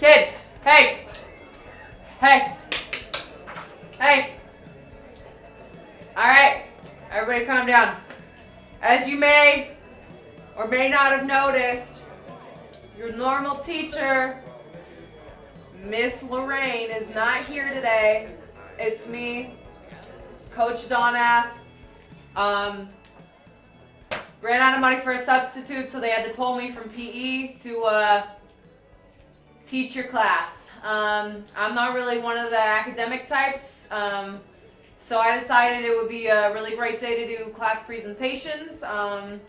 Kids, hey. Hey. Hey. All right, everybody calm down. As you may or may not have noticed, your normal teacher, Miss Lorraine, is not here today. It's me, Coach Donna. Ran out of money for a substitute, so they had to pull me from PE to teach your class. I'm not really one of the academic types, so I decided it would be a really great day to do class presentations. That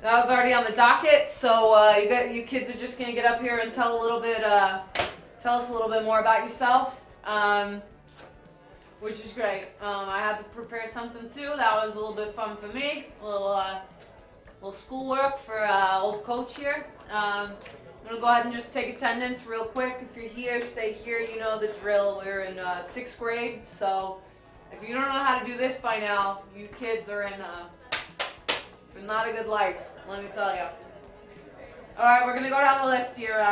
was already on the docket, so you kids are just gonna get up here and tell us a little bit more about yourself, which is great. I had to prepare something too. That was a little bit fun for me. A little schoolwork for old coach here. I'm gonna go ahead and just take attendance real quick. If you're here, stay here. You know the drill. We're in 6th grade, so if you don't know how to do this by now, you kids are in for not a good life. Let me tell you. All right, we're gonna go down the list here.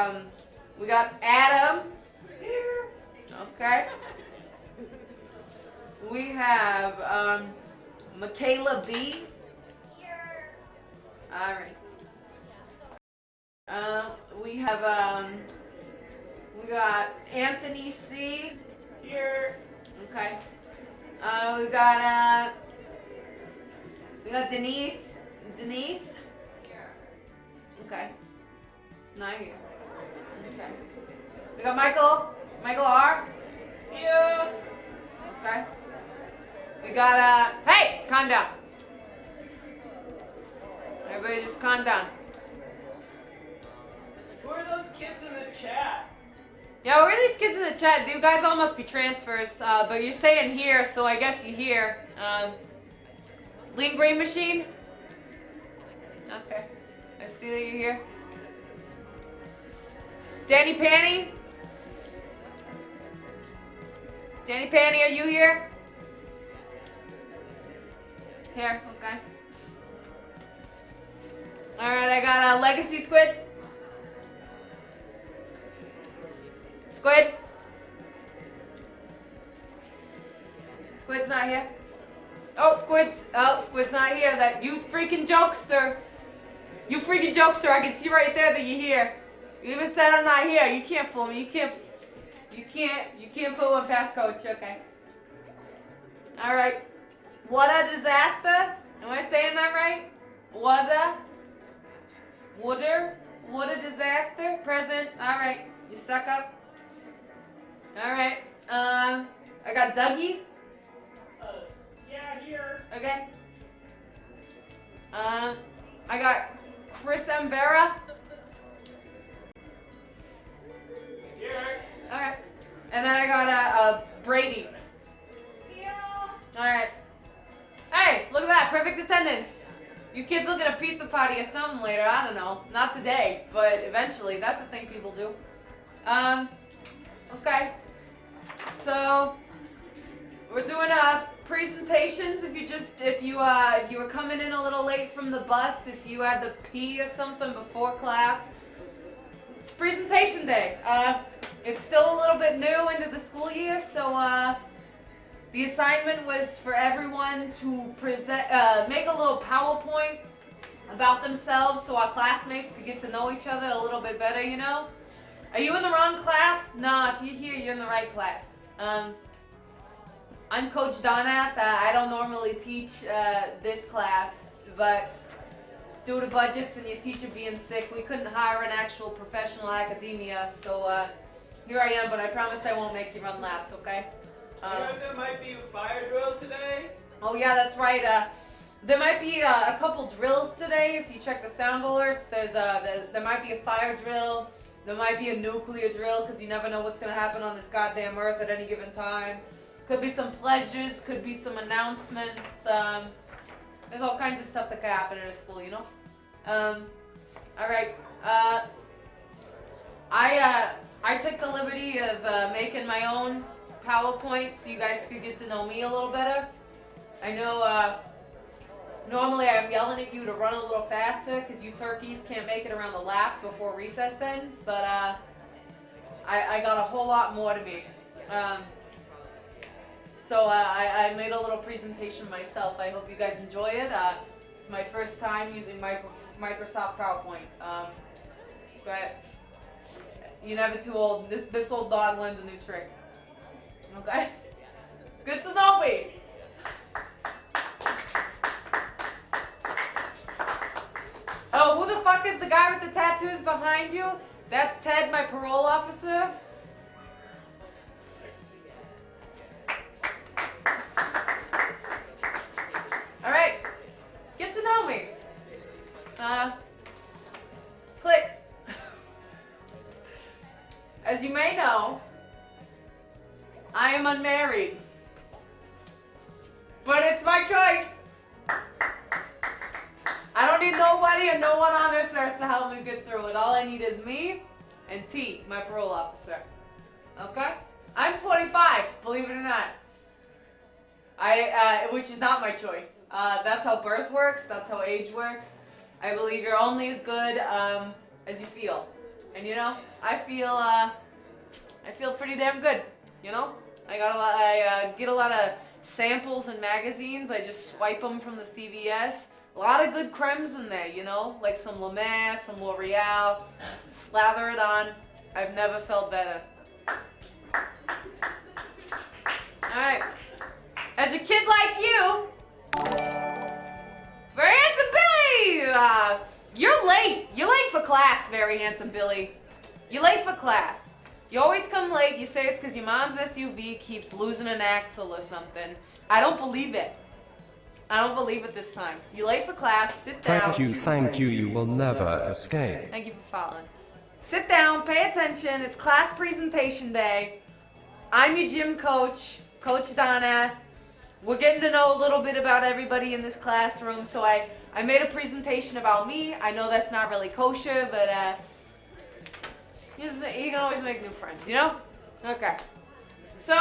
We got Adam here. Okay. We have Michaela B. Here. All right. We got Anthony C. Here. Okay. We got Denise. Denise. Here. Okay. Not here. Okay. We got Michael. Michael R. Here. Okay. We got hey, calm down. Everybody just calm down. Who are those kids in the chat? Yeah, where are these kids in the chat? You guys all must be transfers, but you're saying here, so I guess you here. Lean Green Machine? Okay. I see that you're here. Danny Panny? Danny Panny, are you here? Here, okay. Alright, I got a Legacy Squid. Squid? Squid's not here. Squid's not here. That you freaking jokester. You freaking jokester. I can see right there that you're here. You even said I'm not here. You can't fool me. You can't put one past coach. Okay. Alright. What a disaster. Am I saying that right? What a disaster. Present. Alright. You stuck up. Alright. I got Dougie. Yeah, here. Okay. I got Chris M. Vera. Here. Okay. And then I got Brady. Yeah. Alright. Hey, look at that. Perfect attendance. You kids will get a pizza party or something later. I don't know. Not today, but eventually. That's the thing people do. Okay. So we're doing presentations. If you were coming in a little late from the bus, if you had to pee or something before class, it's presentation day. It's still a little bit new into the school year, so the assignment was for everyone to make a little PowerPoint about themselves, so our classmates could get to know each other a little bit better. You know. Are you in the wrong class? No, if you're here, you're in the right class. I'm Coach Donna. I don't normally teach this class, but due to budgets and your teacher being sick, we couldn't hire an actual professional academia, so here I am, but I promise I won't make you run laps, okay? There might be a fire drill today. Oh yeah, that's right. There might be a couple drills today. If you check the sound alerts, there might be a fire drill. There might be a nuclear drill, because you never know what's going to happen on this goddamn earth at any given time. Could be some pledges, could be some announcements. There's all kinds of stuff that could happen in a school, you know? Alright. I took the liberty of making my own PowerPoint so you guys could get to know me a little better. I know normally I'm yelling at you to run a little faster because you turkeys can't make it around the lap before recess ends, but I got a whole lot more to me. So I made a little presentation myself. I hope you guys enjoy it. It's my first time using Microsoft PowerPoint. But you're never too old. This old dog learned a new trick. Okay? Good to know me. Oh, who the fuck is the guy with the tattoos behind you? That's Ted, my parole officer. Alright, get to know me. Click. As you may know, I am unmarried. But it's my choice. I don't need nobody and no one on this earth to help me get through it. All I need is me and T, my parole officer. Okay? I'm 25, believe it or not. Which is not my choice. That's how birth works. That's how age works. I believe you're only as good as you feel. And you know, I feel pretty damn good. You know, I get a lot of samples and magazines. I just swipe them from the CVS. A lot of good cremes in there, you know, like some La Mer, some L'Oreal. Slather it on. I've never felt better. Alright. As a kid like you, Very Handsome Billy! You're late. You're late for class, Very Handsome Billy. You're late for class. You always come late. You say it's because your mom's SUV keeps losing an axle or something. I don't believe it. I don't believe it this time. You're late for class. Sit down. Thank you. You will never escape. Thank you for following. Sit down. Pay attention. It's class presentation day. I'm your gym coach, Coach Donna. We're getting to know a little bit about everybody in this classroom. So I made a presentation about me. I know that's not really kosher, but you can always make new friends, you know? Okay. So,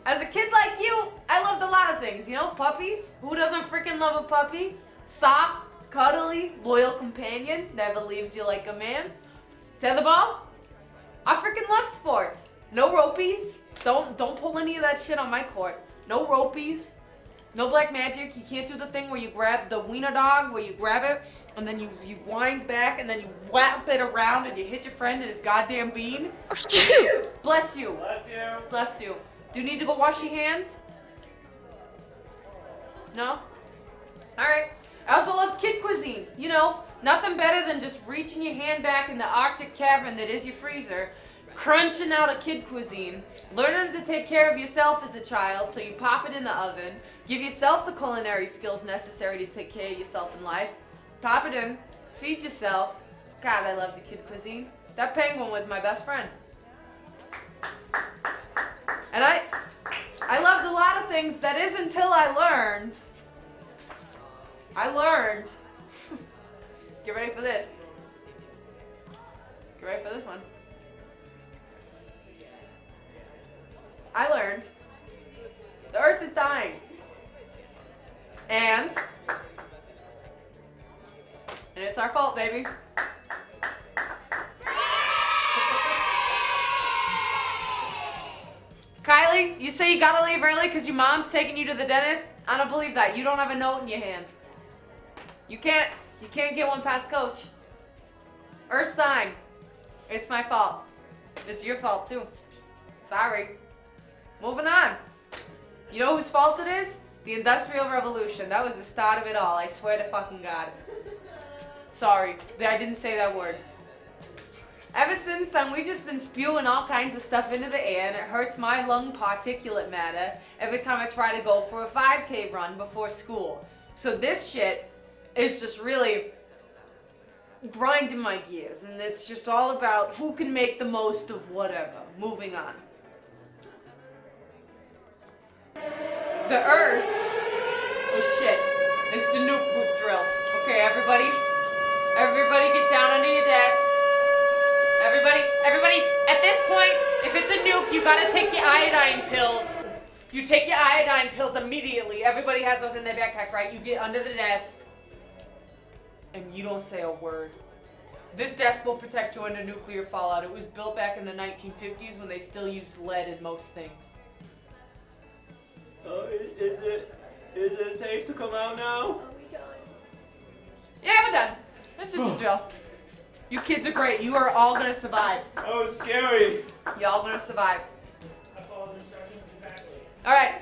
as a kid like you, I loved a lot of things, you know? Puppies. Who doesn't freaking love a puppy? Soft, cuddly, loyal companion. Never leaves you like a man. Tetherball. I freaking love sports. No ropies. Don't pull any of that shit on my court. No ropies. No black magic. You can't do the thing where you grab the wiener dog, where you grab it, and then you wind back, and then you whap it around, and you hit your friend in his goddamn bean. Bless you. Bless you. Bless you. Do you need to go wash your hands? No? Alright. I also love kid cuisine. You know, nothing better than just reaching your hand back in the Arctic cavern that is your freezer, crunching out a kid cuisine, learning to take care of yourself as a child, so you pop it in the oven, give yourself the culinary skills necessary to take care of yourself in life, pop it in, feed yourself. God, I love the kid cuisine. That penguin was my best friend. And I loved a lot of things. That is until I learned. Get ready for this. Get ready for this one. I learned the earth is dying. And it's our fault, baby. Kylie, you say you gotta leave early because your mom's taking you to the dentist? I don't believe that. You don't have a note in your hand. You can't get one past Coach. Earth's dying. It's my fault. It's your fault too. Sorry. Moving on. You know whose fault it is? The Industrial Revolution. That was the start of it all. I swear to fucking God. Sorry. I didn't say that word. Ever since then, we've just been spewing all kinds of stuff into the air, and it hurts my lung particulate matter every time I try to go for a 5K run before school. So this shit is just really grinding my gears, and it's just all about who can make the most of whatever. Moving on. The earth is shit. It's the nuke drill. Okay, everybody get down under your desks. Everybody, at this point, if it's a nuke, you gotta take your iodine pills. You take your iodine pills immediately. Everybody has those in their backpack, right? You get under the desk, and you don't say a word. This desk will protect you under nuclear fallout. It was built back in the 1950s when they still used lead in most things. Is it safe to come out now? Yeah, we're done. This is a drill. You kids are great. You are all gonna survive. That was scary. Y'all gonna survive. I followed the instructions exactly. Alright,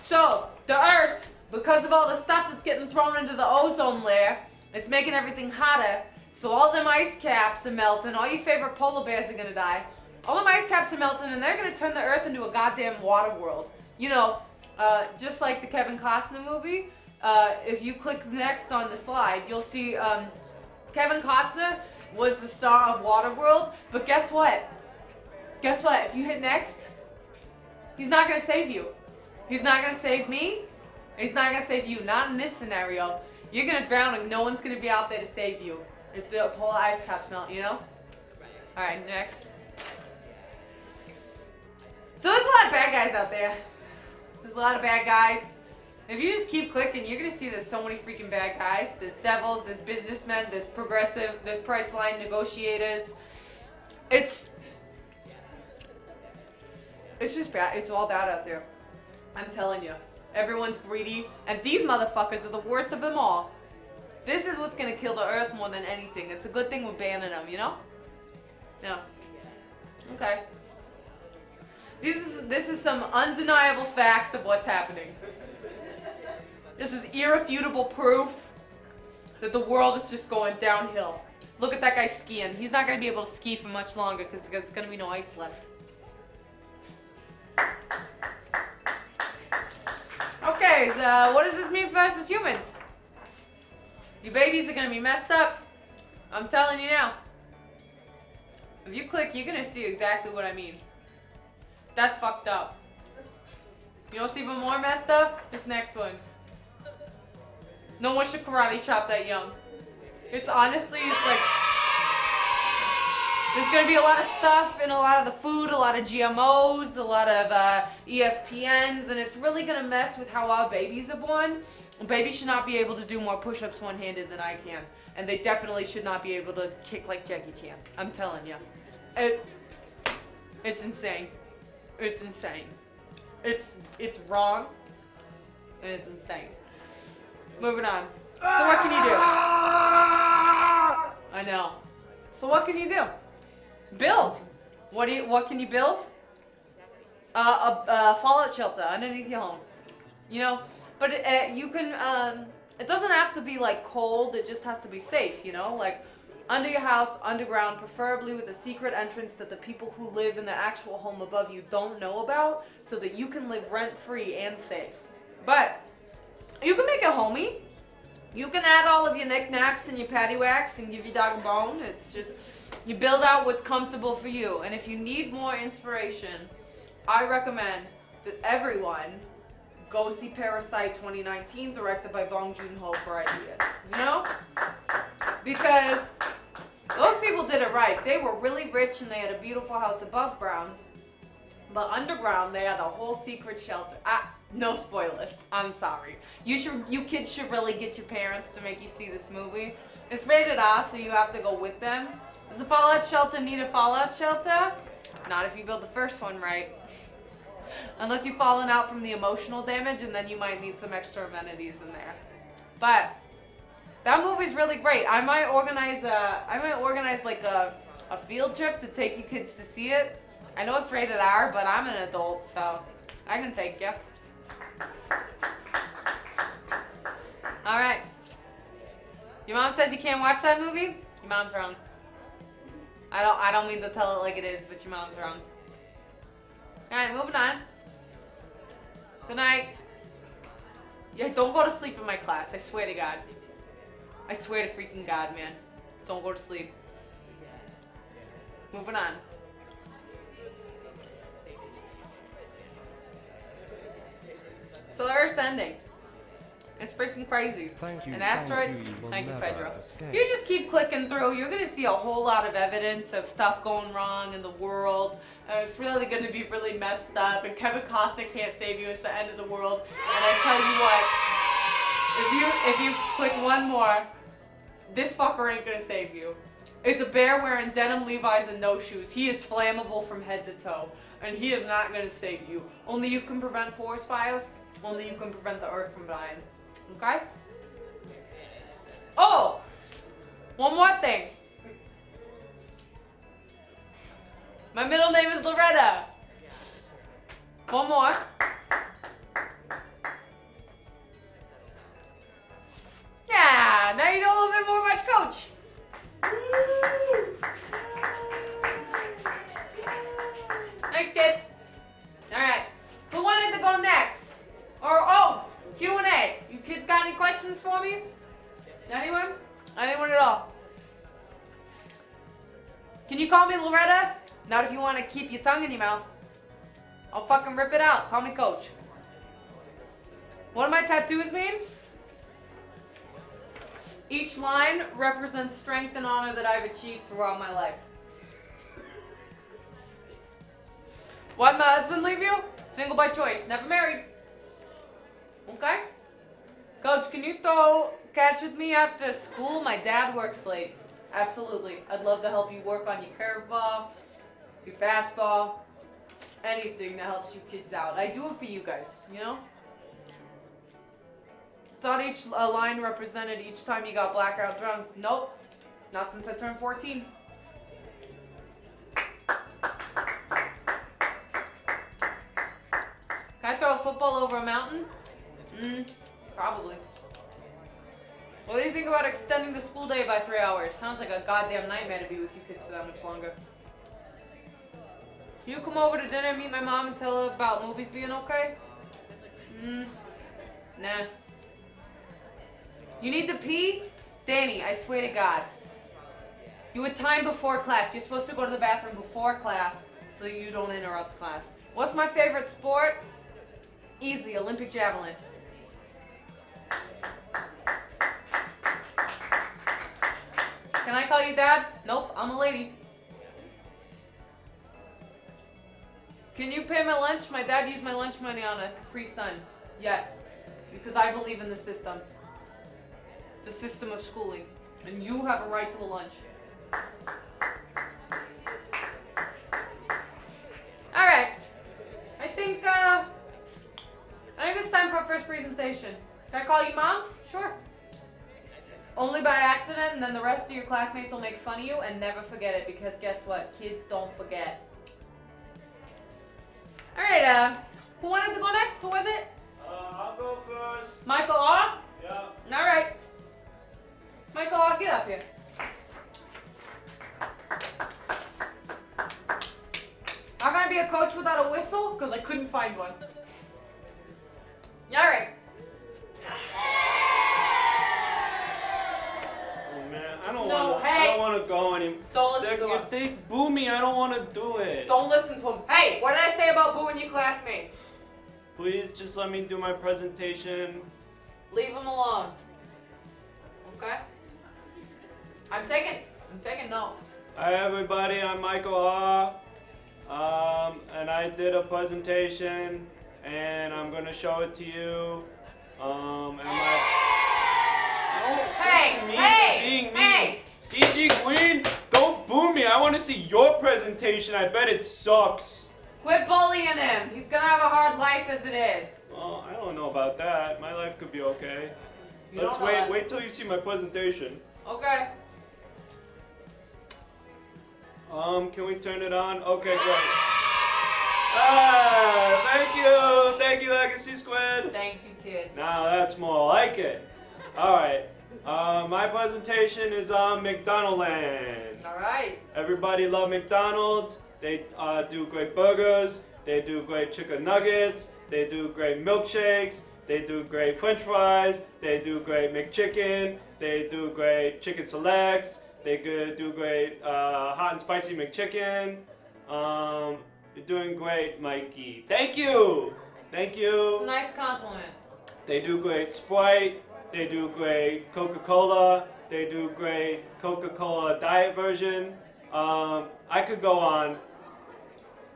so the Earth, because of all the stuff that's getting thrown into the ozone layer, it's making everything hotter. So all them ice caps are melting. All your favorite polar bears are gonna die. All them ice caps are melting, and they're gonna turn the Earth into a goddamn water world. You know, just like the Kevin Costner movie. If you click next on the slide, you'll see Kevin Costner was the star of Waterworld, but guess what? Guess what? If you hit next, he's not gonna save you. He's not gonna save me. He's not gonna save you. Not in this scenario. You're gonna drown and no one's gonna be out there to save you. If the polar ice caps melt, you know? Alright, next. So there's a lot of bad guys out there. There's a lot of bad guys. If you just keep clicking, you're gonna see there's so many freaking bad guys. There's devils, there's businessmen, there's progressive, there's price line negotiators. It's just bad. It's all bad out there. I'm telling you. Everyone's greedy, and these motherfuckers are the worst of them all. This is what's gonna kill the Earth more than anything. It's a good thing we're banning them, you know? No. Okay. This is some undeniable facts of what's happening. This is irrefutable proof that the world is just going downhill. Look at that guy skiing. He's not going to be able to ski for much longer because there's going to be no ice left. Okay, so what does this mean for us as humans? Your babies are going to be messed up. I'm telling you now. If you click, you're going to see exactly what I mean. That's fucked up. You know what's even more messed up? This next one. No one should karate chop that young. It's honestly, it's like, there's gonna be a lot of stuff in a lot of the food, a lot of GMOs, a lot of ESPNs, and it's really gonna mess with how our babies are born. Babies should not be able to do more push-ups one-handed than I can. And they definitely should not be able to kick like Jackie Chan. I'm telling you. It's insane. It's insane. It's wrong. And it's insane. Moving on. So what can you do? I know. So what can you do? Build. What can you build? A fallout shelter underneath your home. You know, but you can. It doesn't have to be like cold. It just has to be safe. You know, like under your house, underground, preferably with a secret entrance that the people who live in the actual home above you don't know about, so that you can live rent-free and safe. But you can make it homey. You can add all of your knickknacks and your paddywhacks and give your dog a bone. It's just, you build out what's comfortable for you. And if you need more inspiration, I recommend that everyone go see Parasite 2019, directed by Bong Joon-ho, for ideas. You know? Because those people did it right. They were really rich and they had a beautiful house above ground. But underground, they had a whole secret shelter. No spoilers. I'm sorry. You kids should really get your parents to make you see this movie. It's rated R, so you have to go with them. Does a fallout shelter need a fallout shelter? Not if you build the first one right. Unless you've fallen out from the emotional damage, and then you might need some extra amenities in there. But that movie's really great. I might organize like a field trip to take you kids to see it. I know it's rated R, but I'm an adult, so I can take you. Alright. Your mom says you can't watch that movie? Your mom's wrong. I don't mean to tell it like it is, but your mom's wrong. Alright, moving on. Good night. Yeah, don't go to sleep in my class, I swear to God. I swear to freaking God, man. Don't go to sleep. Moving on. So the Earth's ending. It's freaking crazy. Thank you. An asteroid. Thank you, Pedro. You just keep clicking through. You're gonna see a whole lot of evidence of stuff going wrong in the world. It's really gonna be really messed up. And Kevin Costner can't save you. It's the end of the world. And I tell you what, if you click one more, this fucker ain't gonna save you. It's a bear wearing denim Levi's and no shoes. He is flammable from head to toe. And he is not going to save you. Only you can prevent forest fires. Only you can prevent the earth from dying. Okay? Oh! One more thing. My middle name is Loretta. One more. Yeah, now you know a little bit more about your coach. Thanks, kids. All right. Who wanted to go next? Or, oh, Q&A. You kids got any questions for me? Anyone? Anyone at all? Can you call me Loretta? Not if you want to keep your tongue in your mouth. I'll fucking rip it out. Call me Coach. What do my tattoos mean? Each line represents strength and honor that I've achieved throughout my life. Why'd my husband leave you? Single by choice, never married. Okay? Coach, can you throw catch with me after school? My dad works late. Absolutely. I'd love to help you work on your curveball, your fastball, anything that helps you kids out. I do it for you guys, you know? Thought each line represented each time you got blackout drunk. Nope. Not since I turned 14. Can I throw a football over a mountain? Probably. What do you think about extending the school day by 3 hours? Sounds like a goddamn nightmare to be with you kids for that much longer. Can you come over to dinner and meet my mom and tell her about movies being okay? Nah. You need to pee? Danny, I swear to God. You had time before class. You're supposed to go to the bathroom before class so you don't interrupt class. What's my favorite sport? Easy, Olympic javelin. Can I call you Dad? Nope, I'm a lady. Can you pay my lunch? My dad used my lunch money on a Capri Sun. Yes, because I believe in the system. The system of schooling. And you have a right to a lunch. Alright. I think it's time for our first presentation. Can I call you Mom? Sure. Only by accident, and then the rest of your classmates will make fun of you, and never forget it, because guess what? Kids don't forget. Alright, who wanted to go next? Who was it? I'll go first. Michael R? Yeah. Alright. Michael R, get up here. I'm gonna be a coach without a whistle, because I couldn't find one. Alright. Oh man, I don't want to go anymore. Don't listen to him. If they boo me, I don't want to do it. Don't listen to him. Hey, what did I say about booing your classmates? Please just let me do my presentation. Leave him alone. Okay? I'm taking note. Hi everybody, I'm Michael R. And I did a presentation, and I'm gonna show it to you. Hey! CG Queen, don't boo me. I want to see your presentation. I bet it sucks. Quit bullying him. He's gonna have a hard life as it is. Well, I don't know about that. My life could be okay. Let's wait till you see my presentation. Okay. Can we turn it on? Okay, great. Thank you, Legacy Squid. Thank you, kids. Now that's more like it. Alright, my presentation is on McDonald's land. Alright. Everybody love McDonald's. They do great burgers, they do great chicken nuggets, they do great milkshakes, they do great french fries, they do great McChicken, they do great chicken selects, they do great hot and spicy McChicken. You're doing great, Mikey. Thank you! Thank you! It's a nice compliment. They do great Sprite, they do great Coca-Cola, they do great Coca-Cola diet version. I could go on.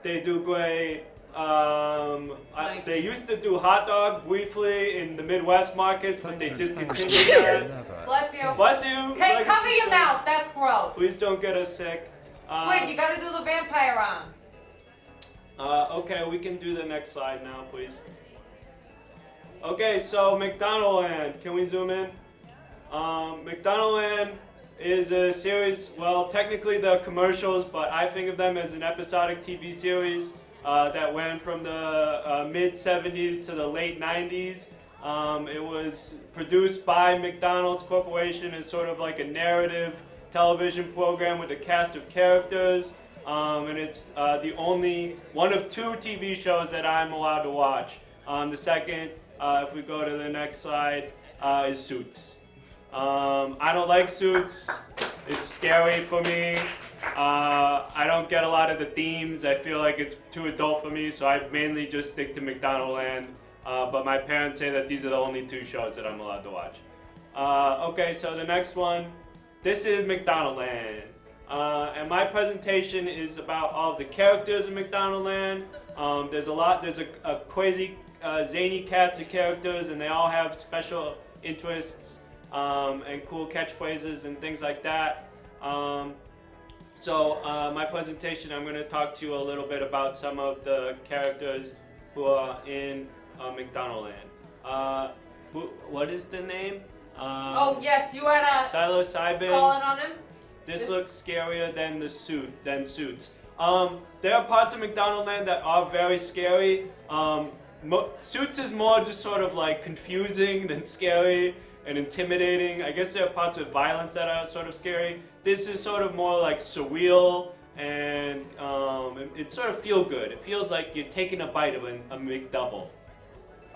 They do great They used to do hot dog briefly in the Midwest markets, but they discontinued that. Bless you. Bless you. Okay, cover your mouth. That's gross. Please don't get us sick. Squid, you gotta do the vampire arm. Okay, we can do the next slide now, please. Okay, so McDonaldland. Can we zoom in? McDonaldland is a series, well, technically they're commercials, but I think of them as an episodic TV series that went from the mid-70s to the late 90s. It was produced by McDonald's Corporation as sort of like a narrative television program with a cast of characters, and it's the only one of 2 TV shows that I'm allowed to watch. The second, if we go to the next slide, is Suits. I don't like Suits. It's scary for me. I don't get a lot of the themes. I feel like it's too adult for me, so I mainly just stick to McDonaldland. But my parents say that these are the only 2 shows that I'm allowed to watch. Okay, so the next one. This is McDonaldland. And my presentation is about all of the characters in McDonaldland. There's a crazy, zany cast of characters, and they all have special interests and cool catchphrases and things like that. So my presentation, I'm going to talk to you a little bit about some of the characters who are in McDonaldland. What is the name? Oh yes, you had a psilocybin. calling on him. This looks scarier than Suits. There are parts of McDonaldland that are very scary. Suits is more just sort of like confusing than scary and intimidating. I guess there are parts with violence that are sort of scary. This is sort of more like surreal, and it sort of feels good. It feels like you're taking a bite of a McDouble.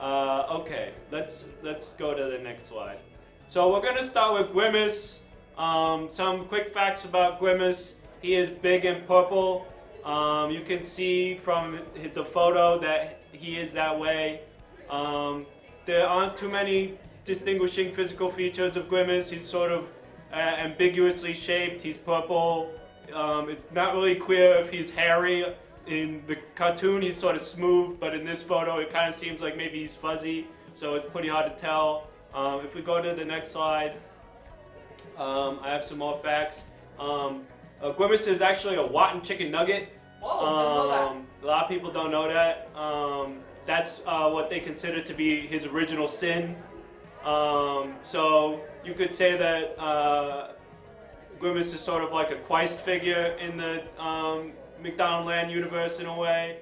Okay, let's go to the next slide. So we're gonna start with Grimace. Some quick facts about Grimace. He is big and purple. You can see from the photo that he is that way. There aren't too many distinguishing physical features of Grimace. He's sort of ambiguously shaped. He's purple. It's not really clear if he's hairy. In the cartoon, he's sort of smooth, but in this photo, it kind of seems like maybe he's fuzzy, so it's pretty hard to tell. If we go to the next slide, I have some more facts. Grimace is actually a rotten chicken nugget. Whoa, didn't know that. A lot of people don't know that. That's what they consider to be his original sin. So you could say that Grimace is sort of like a Christ figure in the McDonaldland universe in a way.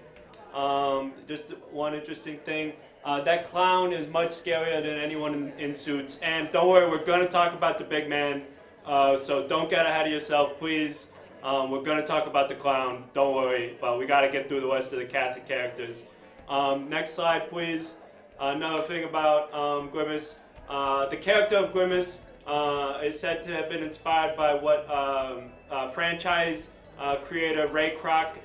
Just one interesting thing. That clown is much scarier than anyone in Suits. And don't worry, we're going to talk about the big man. So don't get ahead of yourself, please. We're going to talk about the clown. Don't worry. But we got to get through the rest of the cast of characters. Next slide, please. Another thing about Grimace. The character of Grimace is said to have been inspired by what franchise creator Ray Kroc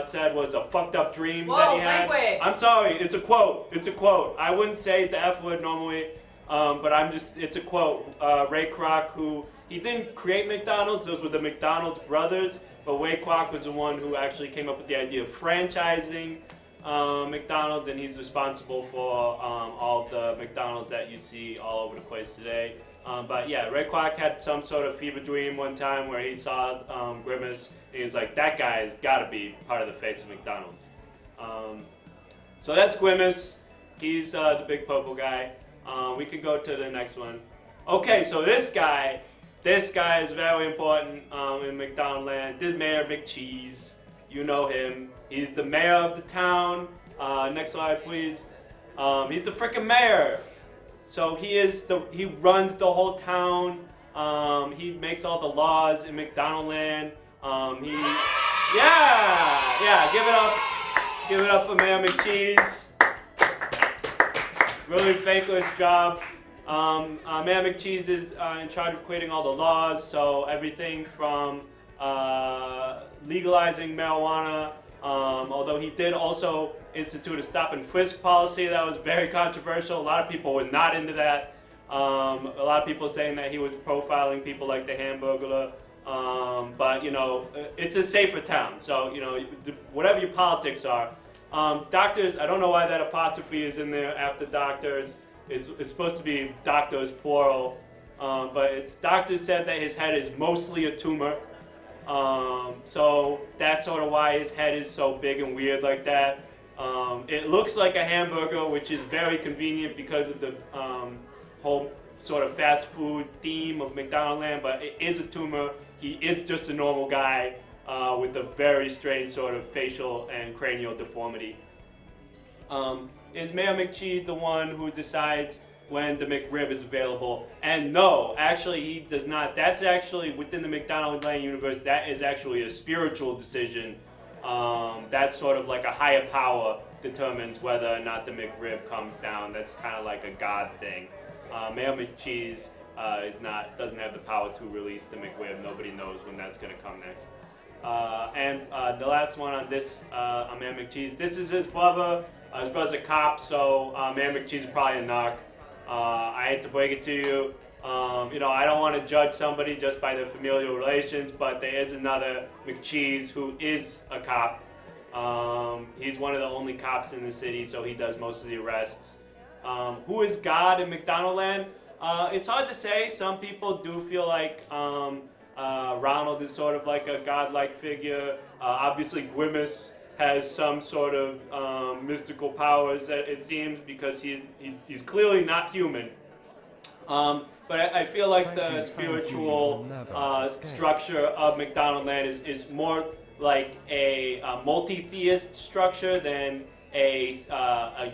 said was a fucked up dream that he had. Language. I'm sorry, it's a quote. It's a quote. I wouldn't say the F word normally, but it's a quote. Ray Kroc, who, he didn't create McDonald's, those were the McDonald's brothers, but Ray Kroc was the one who actually came up with the idea of franchising McDonald's, and he's responsible for all of the McDonald's that you see all over the place today. But yeah, Ray Kroc had some sort of fever dream one time where he saw Grimace, and he was like, that guy has got to be part of the face of McDonald's. So that's Grimace. He's the big purple guy. We can go to the next one. Okay, so this guy is very important in McDonaldland. This Mayor McCheese, you know him. He's the mayor of the town. Next slide, please. He's the freaking mayor. So he runs the whole town. He makes all the laws in McDonaldland. Give it up for Mayor McCheese. Really thankless job. Mayor McCheese is in charge of creating all the laws. So everything from legalizing marijuana. Although he did also institute a stop and frisk policy that was very controversial. A lot of people were not into that. A lot of people saying that he was profiling people like the Hamburger. But you know, it's a safer town. So you know, whatever your politics are, Doctors, I don't know why that apostrophe is in there after doctors. It's supposed to be doctors plural, but doctors said that his head is mostly a tumor. So that's sort of why his head is so big and weird like that. It looks like a hamburger, which is very convenient because of the whole sort of fast food theme of McDonald's land, but it is a tumor. He is just a normal guy with a very strange sort of facial and cranial deformity. Is Mayor McCheese the one who decides when the McRib is available? And no, actually he does not. That's actually within the McDonald's land universe, that is actually a spiritual decision. That's sort of like a higher power determines whether or not the McRib comes down. That's kind of like a God thing. Mayor McCheese doesn't have the power to release the McRib. Nobody knows when that's going to come next. And the last one on this, on Mayor McCheese, this is his brother. His brother's a cop, so Mayor McCheese is probably a narc. I hate to break it to you. You know, I don't want to judge somebody just by their familial relations, but there is another McCheese who is a cop. He's one of the only cops in the city, so he does most of the arrests. Who is God in McDonald land? It's hard to say. Some people do feel like Ronald is sort of like a godlike figure. Obviously, WHMIS has some sort of mystical powers, that it seems, because he's clearly not human. But I feel like the spiritual structure of McDonald land is more like a multi-theist structure than a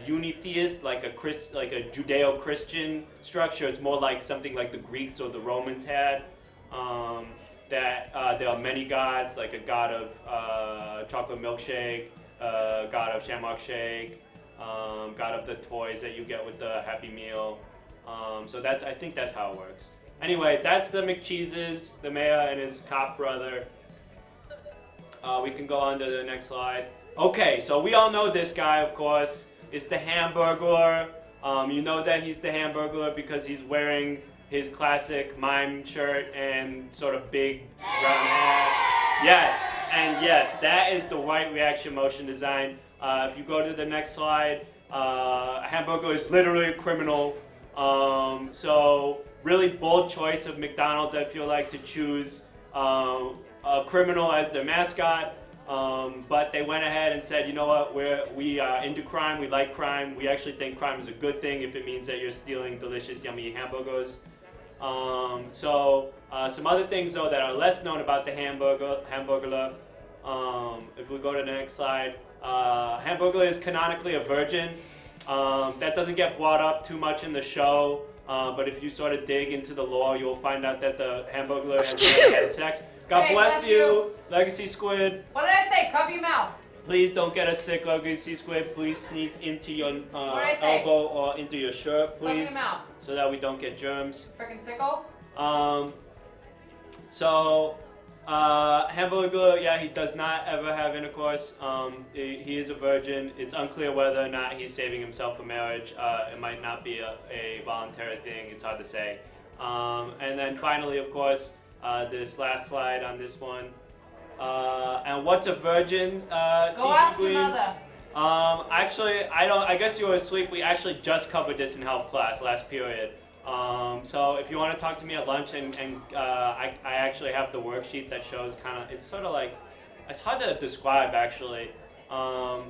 unitheist, like a Judeo-Christian structure. It's more like something like the Greeks or the Romans had. That there are many gods, like a god of chocolate milkshake, god of shamrock shake, god of the toys that you get with the Happy Meal. So I think that's how it works. Anyway, that's the McCheeses, the mayor and his cop brother. We can go on to the next slide. Okay, so we all know this guy, of course. It's the Hamburger. You know that he's the Hamburger because he's wearing his classic mime shirt and sort of big round hat. Yes, and yes, that is the right reaction motion design. If you go to the next slide, Hamburger is literally a criminal. So really bold choice of McDonald's, I feel like, to choose a criminal as their mascot. But they went ahead and said, you know what, we are into crime, we like crime, we actually think crime is a good thing if it means that you're stealing delicious, yummy hamburgers. Some other things though that are less known about the Hamburger. If we go to the next slide, Hamburger is canonically a virgin. That doesn't get brought up too much in the show, but if you sort of dig into the lore, you'll find out that the Hamburger has never had sex. God bless you, Legacy Squid. What did I say? Cover your mouth. Please don't get a sick, Legacy Squid. Please sneeze into your elbow or into your shirt, please, cover your mouth, so that we don't get germs. Frickin' sickle. Hamburger, yeah, he does not ever have intercourse. He is a virgin. It's unclear whether or not he's saving himself for marriage. It might not be a voluntary thing. It's hard to say. And then finally, of course, this last slide on this one. And what's a virgin? Go ask your mother. Actually, I guess you were asleep. We actually just covered this in health class last period. So if you want to talk to me at lunch, and I actually have the worksheet that shows kind of, it's sort of like, it's hard to describe actually, okay,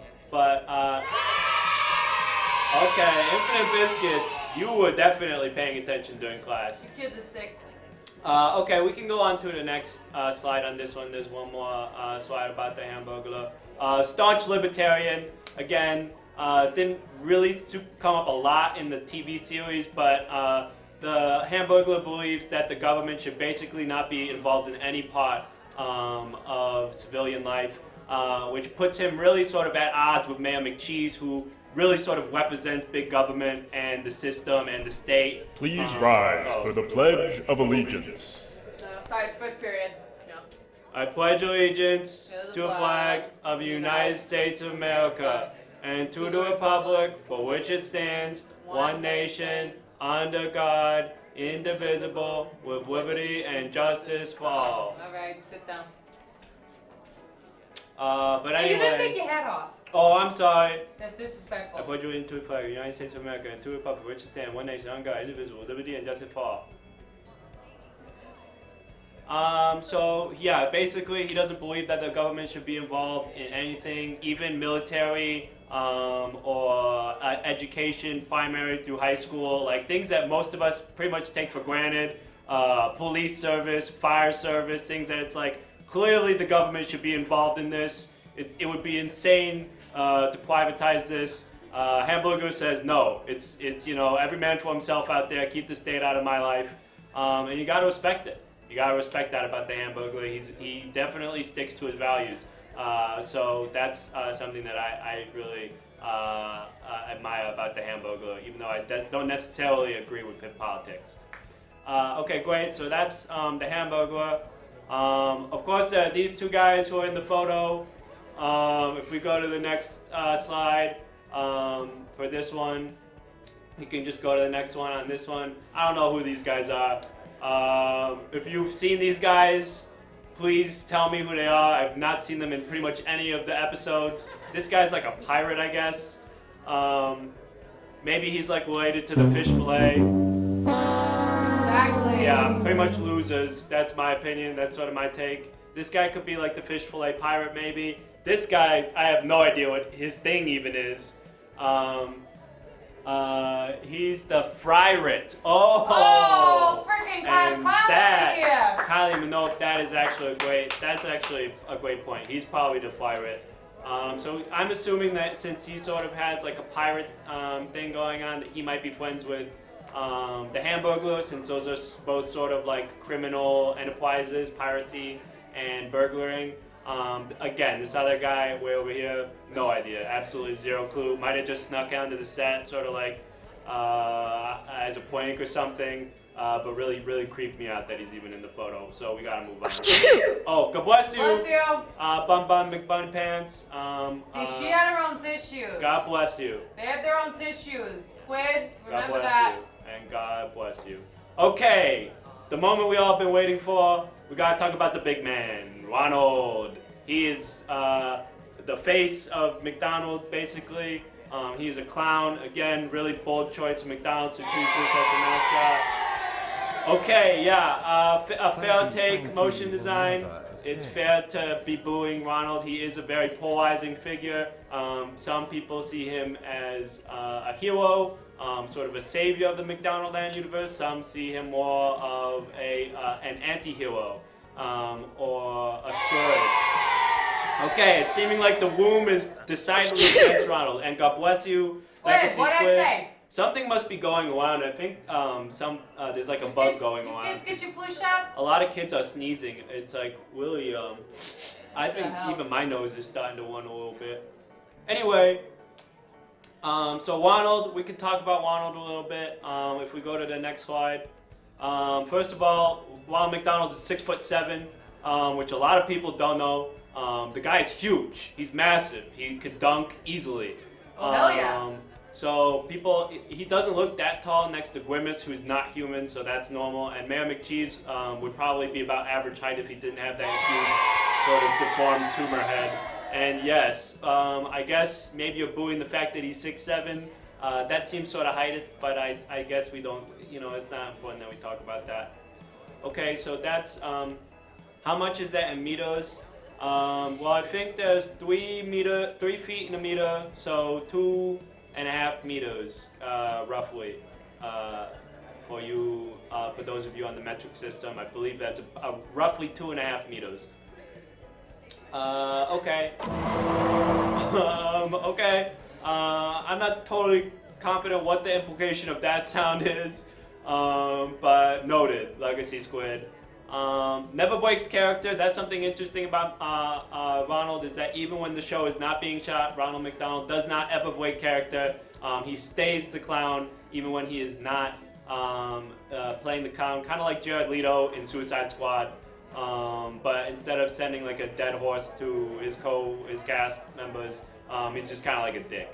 Infinite Biscuits, you were definitely paying attention during class. Your kids are sick. Okay, we can go on to the next slide on this one. There's one more slide about the Hamburger. Staunch libertarian, again, didn't really come up a lot in the TV series, but the Hamburger believes that the government should basically not be involved in any part of civilian life, which puts him really sort of at odds with Mayor McCheese, who really sort of represents big government and the system and the state. Please rise for the Pledge of Allegiance. No, sorry, it's first period. No. I pledge allegiance to the flag of the United States of America and to the republic for which it stands, one nation, under God, indivisible, with liberty and justice for all. All right, sit down. But anyway. Hey, you didn't take your hat off. Oh, I'm sorry. That's I disrespectful. pledge allegiance to the flag of the United States of America and to the republic for which it stands, one nation, under God, indivisible, with liberty and justice for all. So yeah, basically he doesn't believe that the government should be involved in anything, even military or education, primary through high school, like things that most of us pretty much take for granted. Police service, fire service, things that it's like clearly the government should be involved in this. It would be insane to privatize this. Hamburger says no. It's every man for himself out there. Keep the state out of my life, and you got to respect it. You gotta respect that about the Hamburger. He definitely sticks to his values. So that's something that I really admire about the Hamburger, even though I don't necessarily agree with his politics. Okay, great. So that's the Hamburger. Of course, these two guys who are in the photo. If we go to the next slide for this one, you can just go to the next one on this one. I don't know who these guys are. If you've seen these guys, please tell me who they are. I've not seen them in pretty much any of the episodes. This guy's like a pirate, I guess. Maybe he's like related to the fish fillet. Exactly. Yeah, pretty much losers. That's my opinion. That's sort of my take. This guy could be like the fish fillet pirate, maybe. This guy, I have no idea what his thing even is. He's the Fryrit. Oh, freaking class Kylie here. Kylie Minogue, that's actually a great point. He's probably the Fryrit. So I'm assuming that since he sort of has like a pirate thing going on, that he might be friends with the Hamburger, since those are both sort of like criminal enterprises, piracy and burglaring. Again, this other guy way over here, no idea, absolutely zero clue. Might have just snuck onto the set, sort of like as a prank or something, but really, really creeped me out that he's even in the photo. So we gotta move on. Oh, God bless you. Bless you. Bun Bun McBun Pants. See, she had her own tissues. God bless you. They had their own tissues. Squid, God remember bless that. you. And God bless you. Okay, the moment we all been waiting for. We gotta talk about the big man, Ronald. He is the face of McDonald's, basically. He's a clown. Again, really bold choice of McDonald's to choose this as a mascot. Okay, yeah, a fair take, motion design. It's fair to be booing Ronald. He is a very polarizing figure. Some people see him as a hero, sort of a savior of the McDonaldland universe. Some see him more of an anti-hero or a scourge. Okay, it's seeming like the womb is decidedly against Ronald. And God bless you, Legacy Squid, Squid. I say? Something must be going around. I think there's like a bug going around. Kids get your flu shots? A lot of kids are sneezing. It's like really, I think hell? even my nose is starting to run a little bit. Anyway, so Ronald, we can talk about Ronald a little bit if we go to the next slide. First of all, Ronald McDonald is 6'7", which a lot of people don't know. The guy is huge. He's massive. He could dunk easily. Oh, hell yeah. So he doesn't look that tall next to WHMIS, who's not human, so that's normal. And Mayor McCheese would probably be about average height if he didn't have that huge sort of deformed tumor head. And yes, I guess maybe you're booing the fact that he's 6'7". That seems sort of heightist, but I guess we don't, it's not important that we talk about that. Okay, so that's, how much is that in meters? Well, I think there's 3 feet in a meter, so 2.5 meters, roughly, for you, for those of you on the metric system. I believe that's roughly 2.5 meters. Okay. Okay. I'm not totally confident what the implication of that sound is, but noted, Legacy Squid. Never breaks character. That's something interesting about Ronald, is that even when the show is not being shot, Ronald McDonald does not ever break character. He stays the clown even when he is not playing the clown, kind of like Jared Leto in Suicide Squad. But instead of sending like a dead horse to his cast members, he's just kind of like a dick.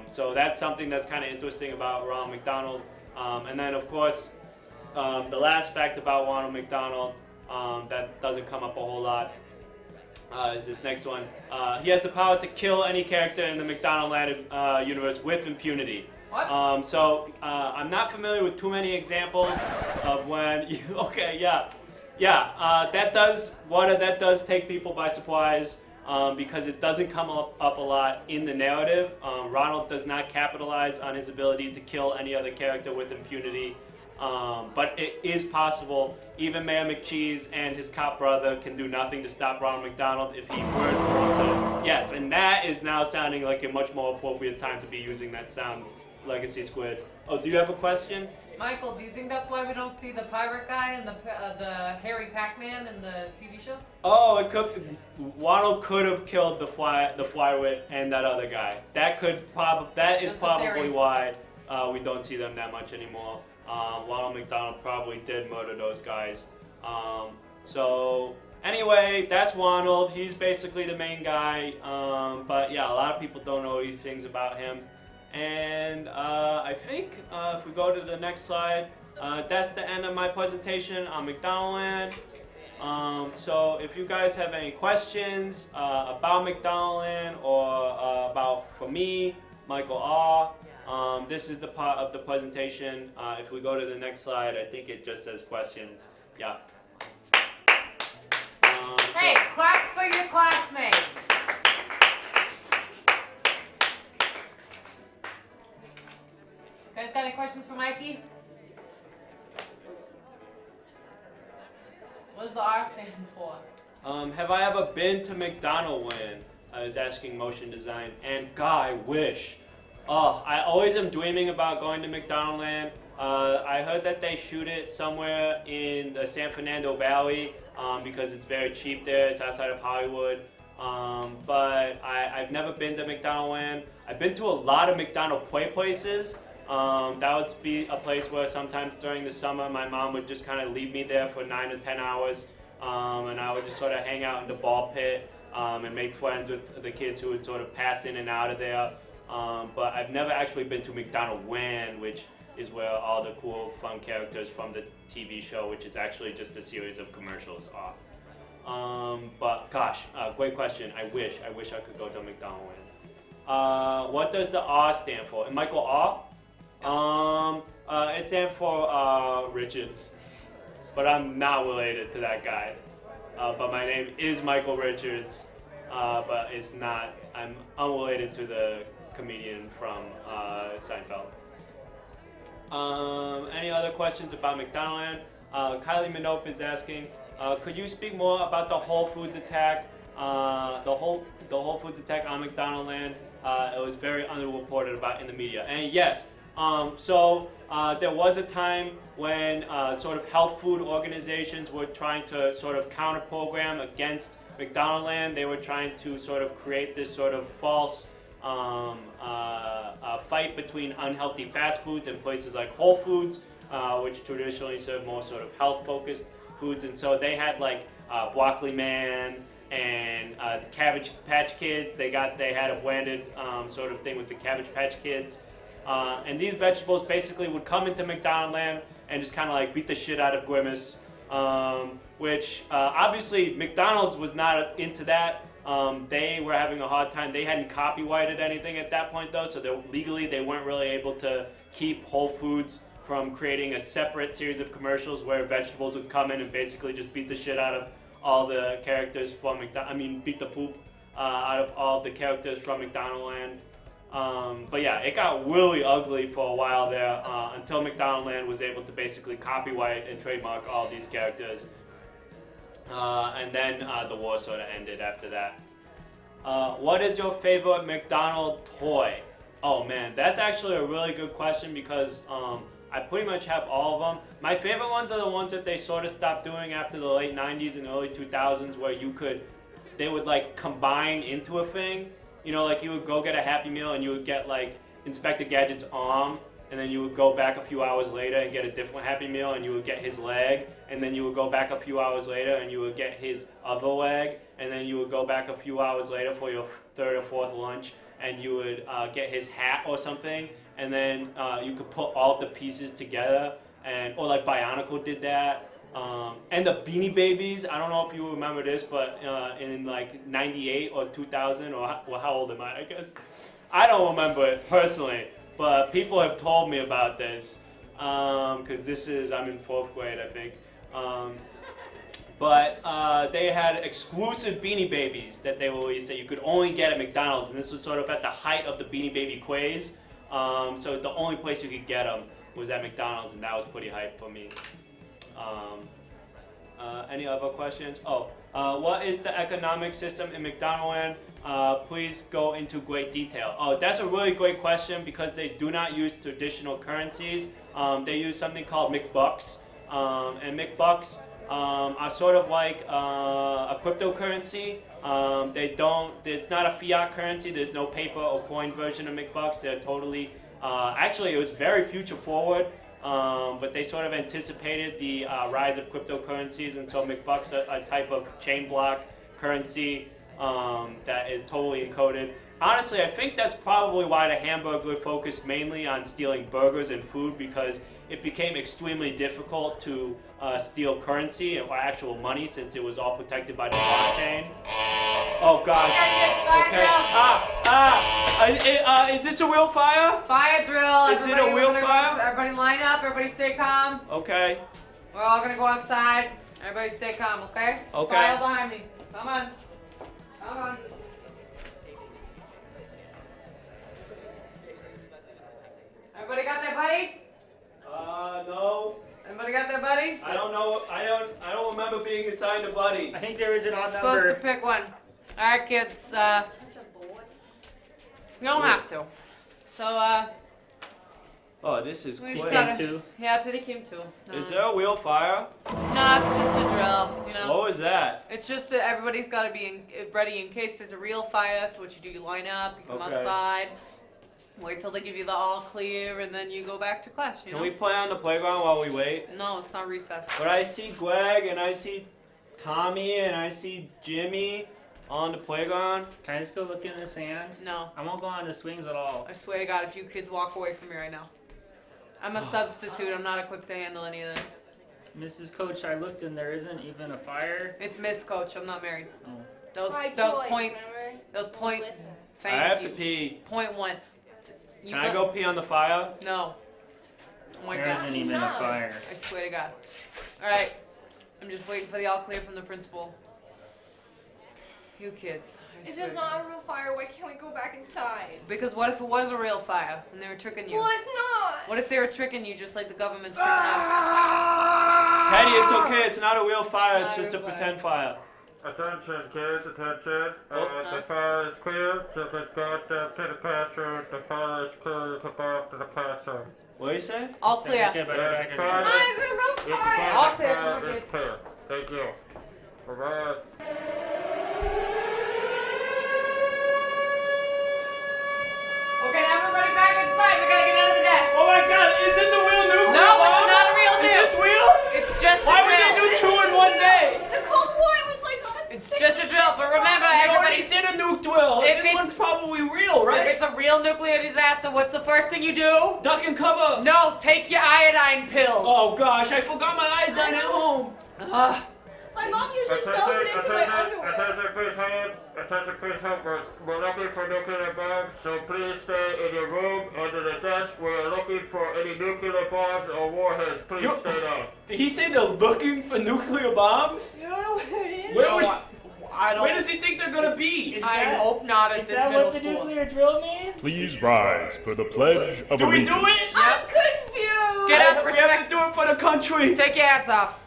So that's something that's kind of interesting about Ronald McDonald. And then of course, the last fact about Ronald McDonald that doesn't come up a whole lot is this next one. He has the power to kill any character in the McDonald Land universe with impunity. What? I'm not familiar with too many examples of when you, okay, that does take people by surprise because it doesn't come up a lot in the narrative. Ronald does not capitalize on his ability to kill any other character with impunity. But it is possible. Even Mayor McCheese and his cop brother can do nothing to stop Ronald McDonald if he were to. Yes, and that is now sounding like a much more appropriate time to be using that sound, Legacy Squid. Oh, do you have a question? Michael, do you think that's why we don't see the pirate guy and the hairy Pac-Man in the TV shows? Oh, it could. Ronald could have killed the flywit and that other guy. That is probably why we don't see them that much anymore. Ronald McDonald probably did murder those guys. So anyway, that's Ronald. He's basically the main guy. But yeah, a lot of people don't know these things about him. And I think if we go to the next slide, that's the end of my presentation on McDonald Land. So if you guys have any questions about McDonald Land or for me, Michael R., this is the part of the presentation. If we go to the next slide, I think it just says questions. Yeah. Hey, clap for your classmate. You guys got any questions for Mikey? What does the R stand for? Have I ever been to McDonald Land? I was asking Motion Design, and God, I wish. Oh, I always am dreaming about going to McDonald Land. I heard that they shoot it somewhere in the San Fernando Valley because it's very cheap there. It's outside of Hollywood. But I've never been to McDonald Land. I've been to a lot of McDonald play places. That would be a place where sometimes during the summer my mom would just kind of leave me there for 9 to 10 hours. And I would just sort of hang out in the ball pit and make friends with the kids who would sort of pass in and out of there. But I've never actually been to McDonald Land, which is where all the cool, fun characters from the TV show, which is actually just a series of commercials, are. But gosh, great question. I wish I could go to McDonald Land. What does the R stand for? And Michael R? It stands for Richards, but I'm not related to that guy. But my name is Michael Richards, but it's not. I'm unrelated to the comedian from Seinfeld. Any other questions about McDonald Land? Kylie Minope is asking, could you speak more about the Whole Foods attack? The Whole Foods attack on McDonald Land. It was very underreported about in the media. And yes, so there was a time when sort of health food organizations were trying to sort of counter-program against McDonald Land. They were trying to sort of create this sort of false fight between unhealthy fast foods and places like Whole Foods, which traditionally serve more sort of health-focused foods. And so they had like Broccoli Man and the Cabbage Patch Kids. They had a branded sort of thing with the Cabbage Patch Kids. And these vegetables basically would come into McDonald Land and just kind of like beat the shit out of WHMIS, which obviously McDonald's was not into that. They were having a hard time. They hadn't copyrighted anything at that point though, so legally they weren't really able to keep Whole Foods from creating a separate series of commercials where vegetables would come in and basically just beat the shit out of all the characters from beat the poop out of all the characters from McDonald Land. But yeah, it got really ugly for a while there until McDonald Land was able to basically copyright and trademark all these characters. And then the war sort of ended after that. What is your favorite McDonald's toy? Oh man, that's actually a really good question because I pretty much have all of them. My favorite ones are the ones that they sort of stopped doing after the late 90s and early 2000s where they would like combine into a thing. You know, like you would go get a Happy Meal and you would get like Inspector Gadget's arm, and then you would go back a few hours later and get a different Happy Meal and you would get his leg, and then you would go back a few hours later and you would get his other leg, and then you would go back a few hours later for your third or fourth lunch and you would get his hat or something, and then you could put all the pieces together, or like Bionicle did that, And the Beanie Babies. I don't know if you remember this, but in like '98 or 2000, or how old am I? I guess I don't remember it personally, but people have told me about this because I'm in 4th grade, I think. But they had exclusive Beanie Babies that they released that you could only get at McDonald's, and this was sort of at the height of the Beanie Baby craze. So the only place you could get them was at McDonald's, and that was pretty hype for me. Any other questions? What is the economic system in McDonaldland? Please go into great detail. Oh, that's a really great question because they do not use traditional currencies. They use something called McBucks, and McBucks are sort of like a cryptocurrency. It's not a fiat currency. There's no paper or coin version of McBucks. They're totally, actually it was very future forward. But they sort of anticipated the rise of cryptocurrencies, and so McBucks are a type of chain block currency that is totally encoded. Honestly, I think that's probably why the Hamburger focused mainly on stealing burgers and food, because it became extremely difficult to steal currency or actual money since it was all protected by the blockchain. Oh gosh. Okay. Is this a real fire? Fire drill. Is it a real fire? Everybody line up. Everybody stay calm. Okay. We're all gonna go outside. Everybody stay calm, okay? Okay. File behind me. Come on. Come on. Everybody got their buddy? No. Everybody got their buddy? I don't know. I don't remember being assigned a buddy. I think there is an odd Supposed number. to pick one. All right, kids. You don't have to. So, Oh, this is we quick. just gotta. Two. Yeah, today came two. Is there a real fire? No, it's just a drill. You know. What was that? It's just that everybody's got to be ready in case there's a real fire. So what you do, you line up, you come Okay. outside, wait till they give you the all clear, and then you go back to class. You Can know. we play on the playground while we wait? No, it's not recess. But I see Greg and I see Tommy and I see Jimmy on the playground. Can I just go look in the sand? No, I won't go on the swings at all. I swear to God, if you kids walk away from me right now, I'm a substitute. I'm not equipped to handle any of this. Mrs. Coach, I looked and there isn't even a fire. It's Miss Coach. I'm not married. Oh. Those choice, point. remember? Those point. Listen. Thank I have you. to pee. Point one. You Can I go pee on the fire? No. Oh my There God. isn't even a fire. I swear to God. All right. I'm just waiting for the all clear from the principal. You kids. I If swear there's to God. not a real fire, why can't we go back inside? Because what if it was a real fire and they were tricking you? Well, it's not. What if they were tricking you just like the government's tricking us? Teddy, it's okay. It's not a real fire. It's Not a just a real pretend fire. Attention, kids, attention. Oh. The fire is clear. So let's go to the classroom. The fire is clear. You can go up to the classroom. What do you say? All clear. Okay, but back in Fire- It's not even a real If the fire. All clear for fire the is kids. clear. Thank you. Bye-bye. Okay, now everybody back inside. We gotta get out of the desk. Oh my God! Is this a real nuke? No, it's not a real Is nuke. this real? It's just Why a would they do drill. 2 in one day? The Cold War, it was like. It's just a drill, but remember, We already everybody. did a nuke drill. If This it's- one's probably real, right? If it's a real nuclear disaster, what's the first thing you do? Duck and cover. No, take your iodine pills. Oh gosh, I forgot my iodine at home. Ugh. My mom usually snows it into my underwear. Attention, please hold. Attention, please hold. We're looking for nuclear bombs, so please stay in your room under the desk. We're looking for any nuclear bombs or warheads. Please You- stay down. Did he say they're looking for nuclear bombs? You don't know what it is? Where, No, was- I don't. where does he think they're gonna be? Is I that- hope not at Is this that middle what the school. nuclear drill means? Please rise for the Pledge of Do we Allegiance. do it? I'm confused. Get up, We have respect. to do it for the country. Take your hats off.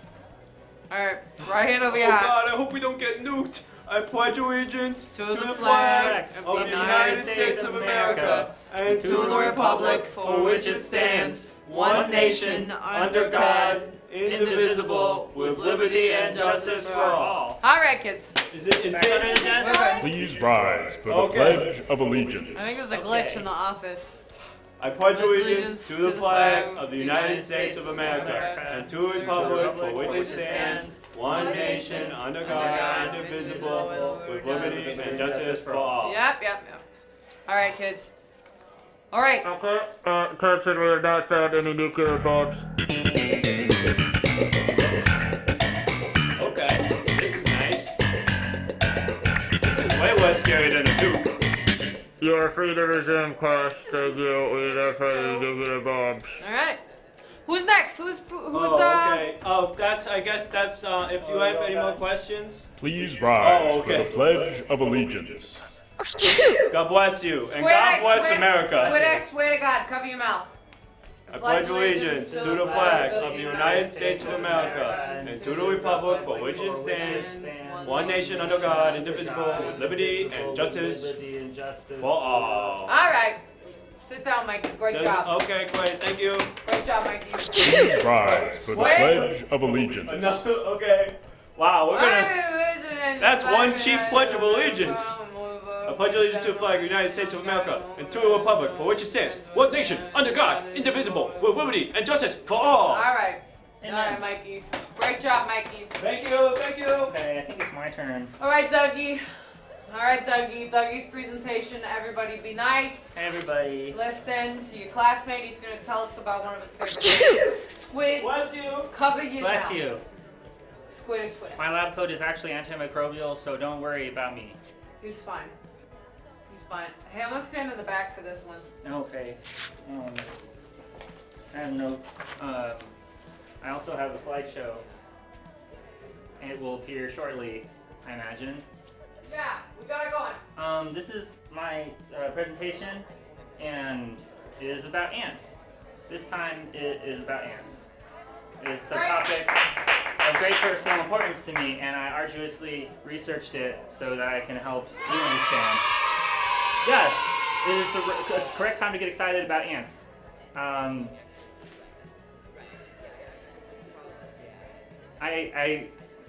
All right, right hand over Oh your hat. God, I hope we don't get nuked. I pledge allegiance To the flag of the United States of America and to the republic for which it stands, one nation, under God, indivisible, with liberty and justice for all. All right, kids. Is it Back under the insane? desk? We're good. Please rise for the Okay. Pledge of Allegiance. I think there's a glitch in the office. I pledge allegiance to the flag of the United States of America and to the republic for which it stands, one nation, under God, indivisible, with liberty and justice for all. Yep. All right, kids. All right. Okay, attention, we have not found any nuclear bombs. scary than a nuke. You are free to resume class. Thank you. We love how you give it a bombs. All right. Who's next? Who's okay. Oh, I guess that's if you have any more questions. Please rise Oh, okay. for the Pledge of Allegiance. God bless you, and Swear, God bless swear, America. Swear to God, cover your mouth. I pledge allegiance to the flag of the United States of America and to the republic for which it stands, one nation under God, indivisible, with liberty and justice for all. All right. Sit down, Mikey. Great job. Okay, great. Thank you. Great job, Mikey. Please rise for the Pledge of Allegiance. Okay. Wow, we're gonna. That's one cheap pledge of allegiance. I pledge allegiance to the flag of the United States of America and to the republic for which it stands, one nation under God, indivisible, with liberty and justice for all. All right. All right, Mikey. Great job, Mikey. Thank you. Thank you. Okay, I think it's my turn. All right, Dougie. All right, Dougie. Dougie's presentation. Everybody be nice. Hey, everybody. Listen to your classmate. He's going to tell us about one of his favorite things. Squid. Bless you. Cover your Bless mouth. you. Squid is squid. My lab coat is actually antimicrobial, so don't worry about me. He's fine. He's fine. Hey, I'm going to stand in the back for this one. Okay. I have notes. I also have a slideshow. It will appear shortly, I imagine. Yeah, we got it going. This is my presentation, and it is about ants. This time it is about ants. It's a topic of great personal importance to me, and I arduously researched it so that I can help you understand. Yes, it is the correct time to get excited about ants. I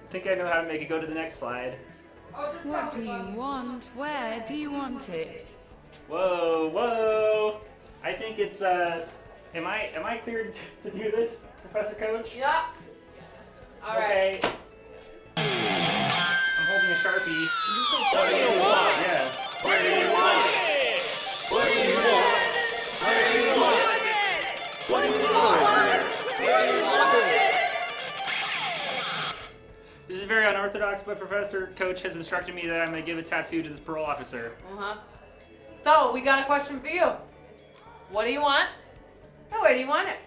think I know how to make it go to the next slide. What do you want? Where do you want it? Whoa, whoa! I think it's am I cleared to do this, Professor Coach? Yep. All right. Okay. I'm holding a Sharpie. What do you want? Yeah. What do you want? What do you want? What do you want? What do you want? What do you want? This is very unorthodox, but Professor Coach has instructed me that I'm going to give a tattoo to this parole officer. So, we got a question for you. What do you want? Oh, where do you want it?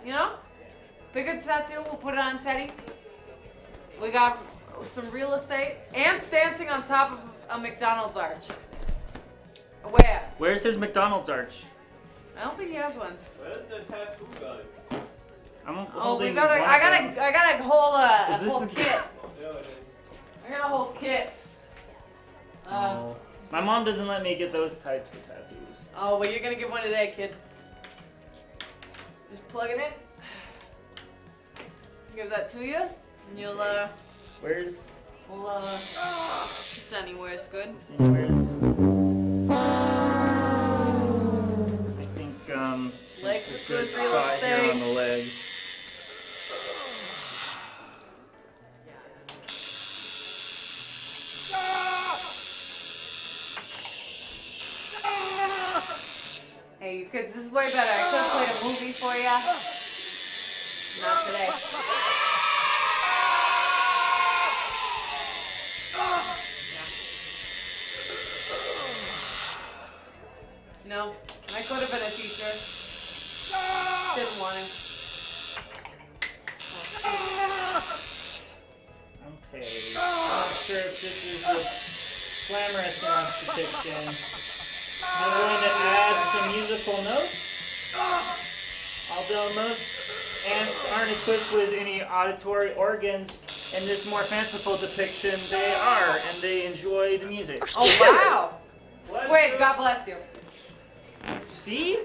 You know? Bigger tattoo, we'll put it on Teddy. We got some real estate. Ants dancing on top of a McDonald's arch. Where? Where's his McDonald's arch? I don't think he has one. Where's the tattoo gun? I'm Oh, we holding gotta. one I of them. got a whole Is this whole a- kit. Yeah, it is. I got a whole kit. Oh. My mom doesn't let me get those types of tattoos. Oh, well, you're gonna get one today, kid. Just plug it in. Give that to you, and you'll Where's? we'll just anywhere is good. Where's? I think Legs it's are a good good real spot here estate. on the legs. Hey, you kids, this is way better. I could have played a movie for you. Not today. No, I could have been a teacher. Didn't want to. Okay. Not sure if this is a glamorous enough depiction. I'm going to add some musical notes. Although most ants aren't equipped with any auditory organs in this more fanciful depiction, they are, and they enjoy the music. Oh, wow. Wait, God bless you. See?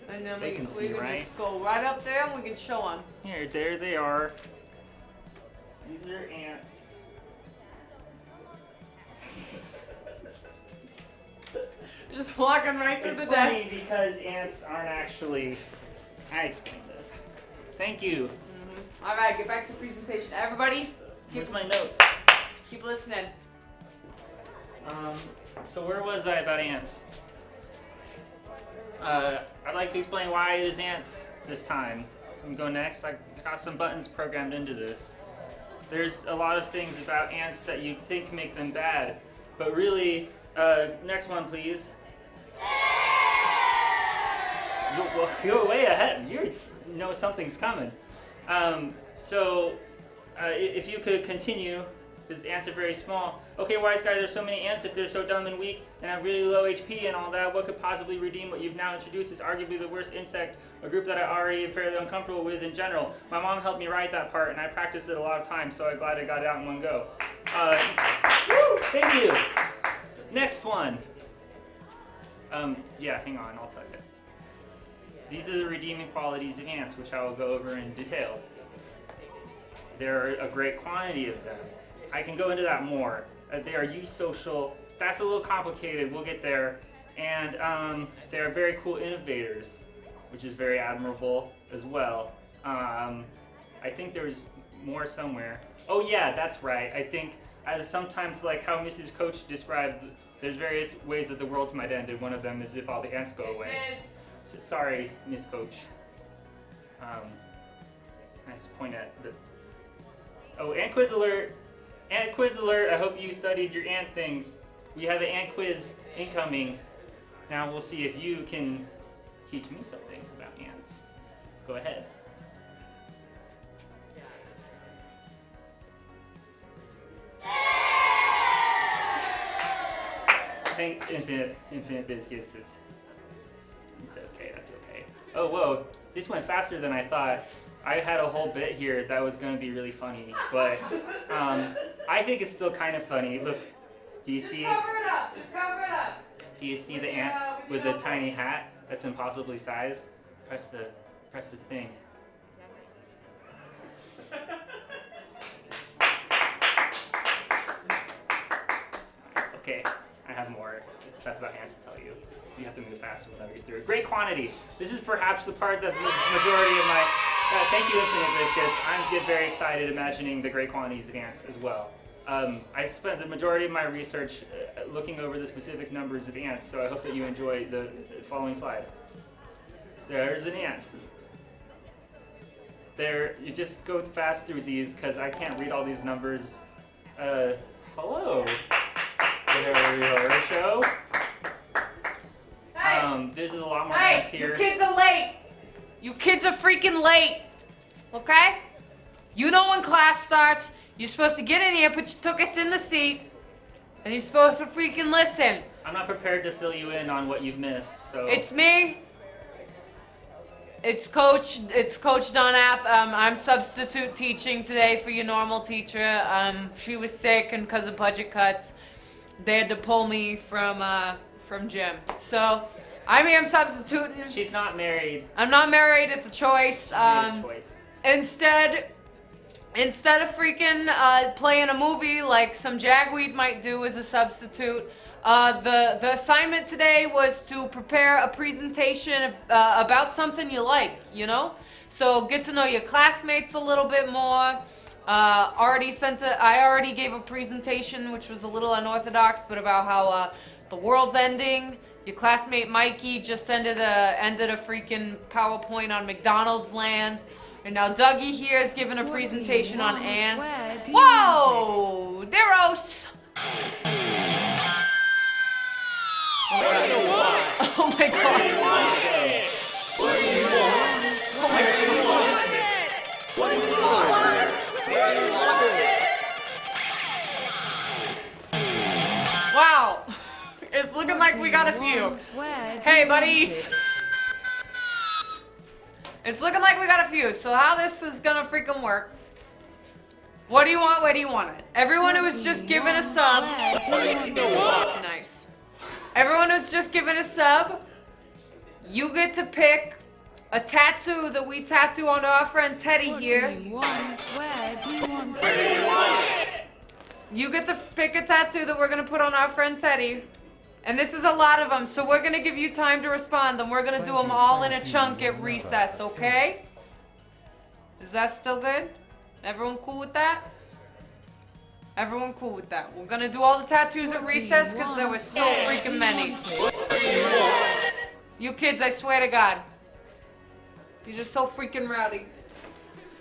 And then They we can can, see, we can right? just go right up there and we can show them. Here, there they are. These are ants. Just walking right through It's the funny desk. because ants aren't actually. I explained this. Thank you. All right, get back to presentation. Everybody, Here's my notes. keep listening. So where was I about ants? I'd like to explain why it is ants this time. I'm go next. I got some buttons programmed into this. There's a lot of things about ants that you think make them bad, But really, next one, please. You're way ahead. You know something's coming. If you could continue, this ants are very small. Okay, wise guys, there's so many ants. If they're so dumb and weak and have really low HP and all that, what could possibly redeem what you've now introduced as arguably the worst insect, a group that I already am fairly uncomfortable with in general? My mom helped me write that part, and I practiced it a lot of times, so I'm glad I got it out in one go. Thank you. Next one. Yeah, hang on, I'll tell you. These are the redeeming qualities of ants, which I will go over in detail. There are a great quantity of them. I can go into that more. They are eusocial. That's a little complicated. We'll get there. And they are very cool innovators, which is very admirable as well. I think there's more somewhere. Oh yeah, that's right. I think as sometimes like how Mrs. Coach described, there's various ways that the world might end, and one of them is if all the ants go away. So, sorry, Miss Coach. I just point at the... Oh, Ant Quiz Alert! Ant Quiz Alert, I hope you studied your ant things. We have an ant quiz incoming. Now we'll see if you can teach me something about ants. Go ahead. Thank Infinite Biscuits. It's okay, that's okay. Oh, whoa, this went faster than I thought. I had a whole bit here that was going to be really funny, but I think it's still kind of funny. Look, do you see? Just cover it up. Just cover it up. Do you see the ant with the tiny hat that's impossibly sized? Press the thing. Okay, I have more stuff about ants to tell you. You have to move fast whenever you're through. Great quantity. This is perhaps the part that the majority of my... thank you, Infinite Biscuits. I get very excited imagining the great quantities of ants as well. I spent the majority of my research looking over the specific numbers of ants, so I hope that you enjoy the following slide. There's an ant. There, you just go fast through these because I can't read all these numbers. Hello. There, show. Hey. There's a lot more ants here. You kids are late. You kids are freaking late. Okay? You know when class starts, you're supposed to get in here, put your tuchus in the seat, and you're supposed to freaking listen. I'm not prepared to fill you in on what you've missed, so... It's me. It's Coach Donna. I'm substitute teaching today for your normal teacher. She was sick, and because of budget cuts, they had to pull me from gym. So, I'm substituting. She's not married. I'm not married. It's a choice. Instead of freaking playing a movie like some jagweed might do as a substitute, the assignment today was to prepare a presentation about something you like, you know? So get to know your classmates a little bit more. I already gave a presentation which was a little unorthodox, but about how the world's ending. Your classmate Mikey just ended a freaking PowerPoint on McDonald's land. And now Dougie here is giving a presentation on ants. Whoa! Theros! Oh my god. What do you want? Oh my god. What do you want? Where do you want it? Wow. It's looking like we got a few. Hey, buddies. It's looking like we got a few. So how this is gonna freaking work? What do you want? Where do you want it? Everyone who was just given a sub. Nice. Everyone who's just given a sub, you get to pick a tattoo that we tattoo onto our friend Teddy here. Where do you want You get to pick a tattoo that we're gonna put on our friend Teddy. And this is a lot of them, so we're gonna give you time to respond, and we're gonna do them all in a chunk at recess, okay? Is that still good? Everyone cool with that? Everyone cool with that? We're gonna do all the tattoos at recess because there were so freaking many. You kids, I swear to God. You're just so freaking rowdy.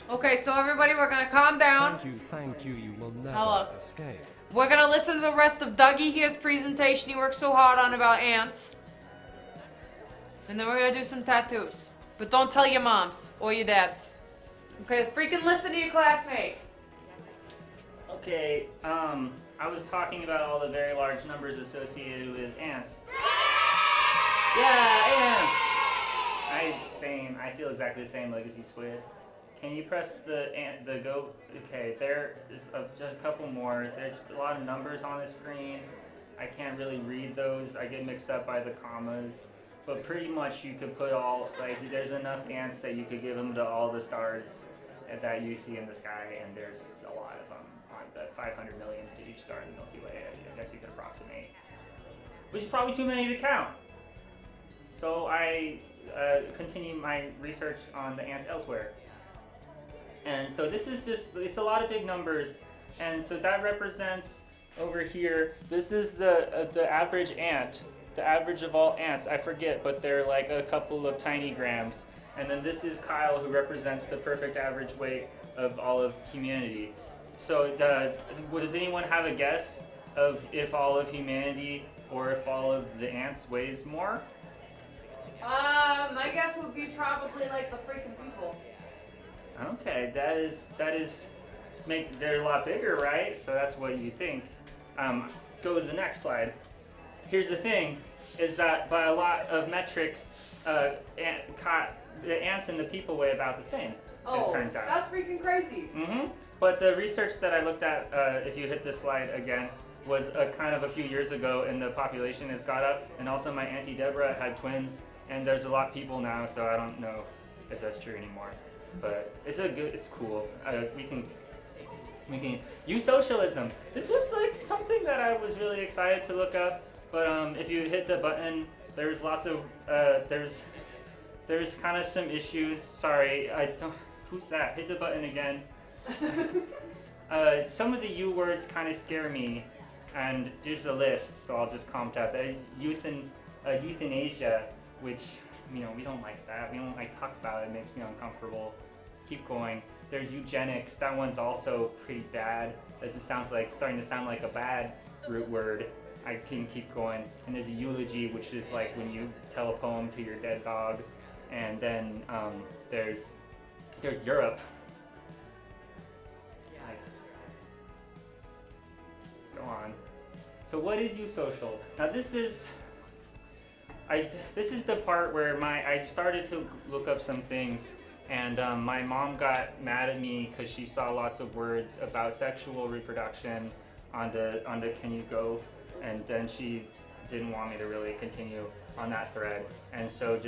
Okay, so everybody, we're gonna calm down. Thank you, you will never Hello. escape. We're gonna listen to the rest of Dougie here's presentation he worked so hard on about ants. And then we're gonna do some tattoos. But don't tell your moms or your dads. Okay, freaking listen to your classmate. Okay, I was talking about all the very large numbers associated with ants. Yeah, ants! I feel exactly the same, Legacy Squid. Can you press the go? Okay, there is just a couple more. There's a lot of numbers on the screen. I can't really read those. I get mixed up by the commas. But pretty much you could put all, like, there's enough ants that you could give them to all the stars that you see in the sky, and there's a lot of them on the 500 million to each star in the Milky Way. I guess you could approximate. Which is probably too many to count. So I continue my research on the ants elsewhere. And so this is just, it's a lot of big numbers. And so that represents over here, this is the average ant, the average of all ants. I forget, but they're like a couple of tiny grams. And then this is Kyle, who represents the perfect average weight of all of humanity. So does anyone have a guess of if all of humanity or if all of the ants weighs more? My guess would be probably like the freaking people. Okay, they're a lot bigger, right? So that's what you think. Go to the next slide. Here's the thing, is that by a lot of metrics, the ants and the people weigh about the same, it turns out. That's freaking crazy. But the research that I looked at, if you hit this slide again, was kind of a few years ago, and the population has got up, and also my Auntie Deborah had twins, and there's a lot of people now, so I don't know if that's true anymore. But it's cool. We can use socialism. This was like something that I was really excited to look up. But if you hit the button, there's lots of there's kind of some issues. Sorry, I don't. Who's that? Hit the button again. Some of the U words kind of scare me, and there's a list, so I'll just comment out. There's euthanasia, which, you know, we don't like that. We don't like talk about it. It makes me uncomfortable. Keep going. There's eugenics. That one's also pretty bad. As it sounds like, starting to sound like a bad root word. I can keep going. And there's a eulogy, which is like when you tell a poem to your dead dog. And then there's Europe. Go on. So what is eusocial? Now this is the part where I started to look up some things, and my mom got mad at me because she saw lots of words about sexual reproduction on the Can You Go, and then she didn't want me to really continue on that thread, and so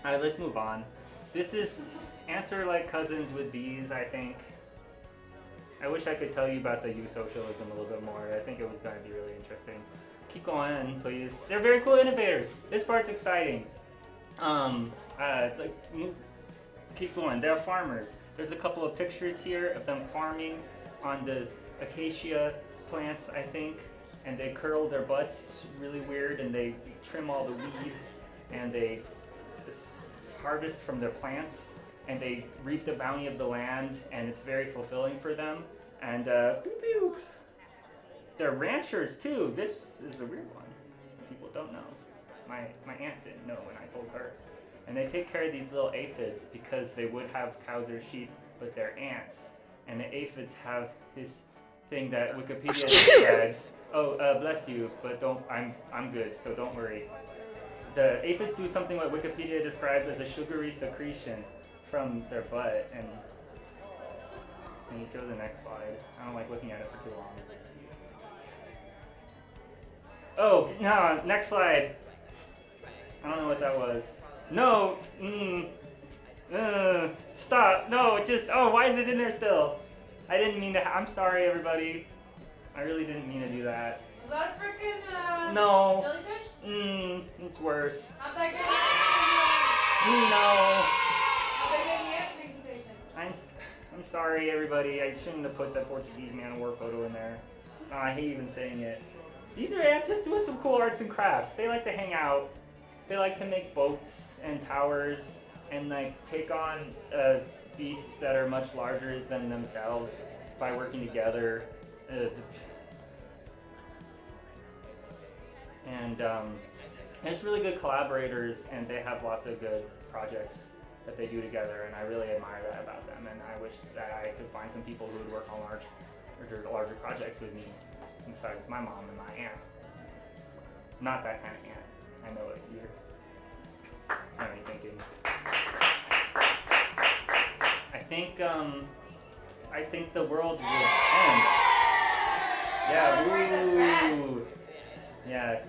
let's move on. This is ants are like cousins with bees, I think. I wish I could tell you about the eusocialism a little bit more. I think it was going to be really interesting. Keep going, please. They're very cool innovators. This part's exciting. Keep going. They're farmers. There's a couple of pictures here of them farming on the acacia plants, I think, and they curl their butts. It's really weird, and they trim all the weeds, and they harvest from their plants, and they reap the bounty of the land, and it's very fulfilling for them. And they're ranchers too. This is a weird one. People don't know. My aunt didn't know when I told her. And they take care of these little aphids because they would have cows or sheep, but they're ants. And the aphids have this thing that Wikipedia describes. Oh, bless you, but don't. I'm good, so don't worry. The aphids do something what Wikipedia describes as a sugary secretion from their butt, and you go to the next slide. I don't like looking at it for too long. Oh, no, next slide. I don't know what that was. No, stop, no, why is it in there still? I didn't mean to, I'm sorry everybody. I really didn't mean to do that. Is that freaking, no. Jellyfish? It's worse. How'd that get No. How'd that get in the presentation? I'm sorry everybody, I shouldn't have put that Portuguese man of war photo in there. Oh, I hate even saying it. These are ants just doing some cool arts and crafts. They like to hang out. They like to make boats and towers and like take on beasts that are much larger than themselves by working together. and there's really good collaborators, and they have lots of good projects that they do together, and I really admire that about them. And I wish that I could find some people who would work on larger projects with me, besides my mom and my aunt. Not that kind of aunt. I know what you're thinking. I think the world will end. Yeah, woo. Yeah,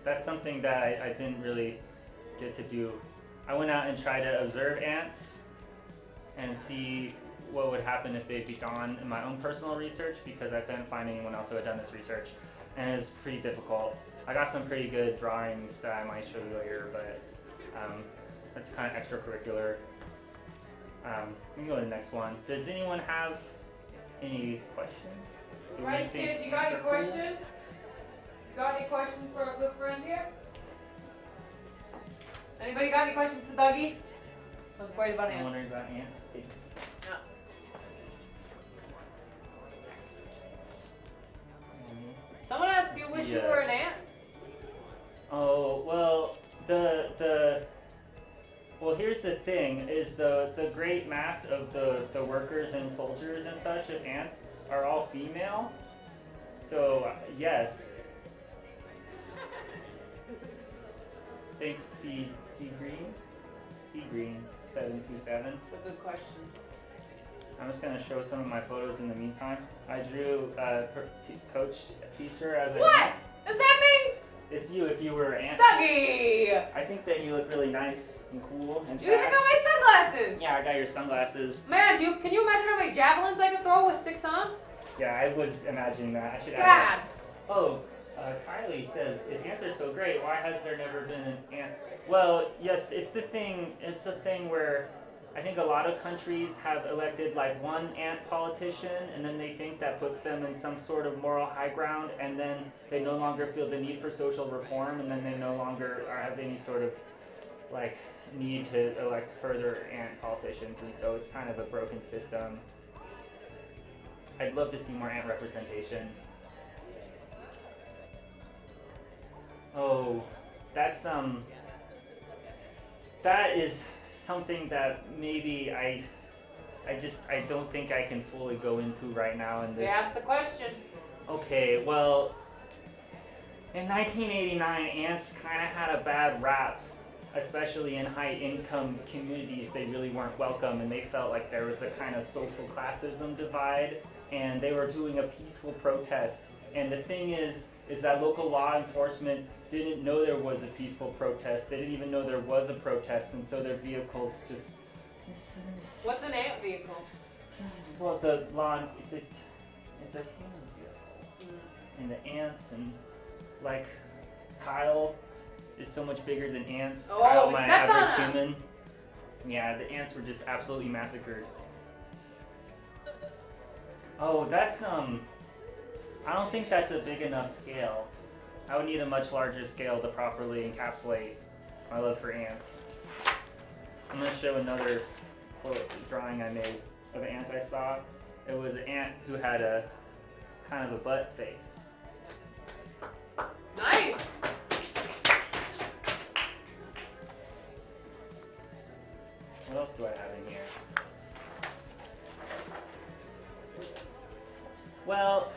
that's something that I didn't really get to do. I went out and tried to observe ants and see what would happen if they'd be gone in my own personal research, because I couldn't find anyone else who had done this research, and it was pretty difficult. I got some pretty good drawings that I might show you later, but that's kind of extracurricular. We can go to the next one. Does anyone have any questions? Right, kids, you got any questions? Got any questions for our good friend here? Anybody got any questions for Dougie? I was worried about ants. I'm wondering about ants. Thanks. No. Someone asked, do you wish you were an ant? Oh, well, well, here's the thing, is the great mass of the workers and soldiers and such of ants are all female. So, yes. Thanks, Sea Green 727. That's a good question. I'm just gonna show some of my photos in the meantime. I drew teacher as an ant. Is that me? It's you if you were an ant. Dougie! I think that you look really nice and cool and You even got my sunglasses! Yeah, I got your sunglasses. Man, can you imagine how many javelins I could throw with 6 arms? Yeah, I was imagining that. I should add God! that. Oh, Kylie says, if ants are so great, why has there never been an ant? Well, yes, it's the thing where I think a lot of countries have elected like one ant politician, and then they think that puts them in some sort of moral high ground, and then they no longer feel the need for social reform, and then they no longer have any sort of like need to elect further ant politicians, and so it's kind of a broken system. I'd love to see more ant representation. Oh, that is something that maybe I don't think I can fully go into right now in this. They asked the question. Okay, well, in 1989, ants kind of had a bad rap, especially in high-income communities. They really weren't welcome, and they felt like there was a kind of social classism divide, and they were doing a peaceful protest. And the thing is that local law enforcement didn't know there was a peaceful protest. They didn't even know there was a protest, and so their vehicles just... What's an ant vehicle? Well, the lawn, it's a human vehicle. And the ants, and like Kyle is so much bigger than ants. Oh, Kyle, we my stepped on average him. human. Yeah, the ants were just absolutely massacred. Oh, that's I don't think that's a big enough scale. I would need a much larger scale to properly encapsulate my love for ants. I'm going to show another drawing I made of an ant I saw. It was an ant who had a kind of a butt face. Nice! What else do I have in here? Well,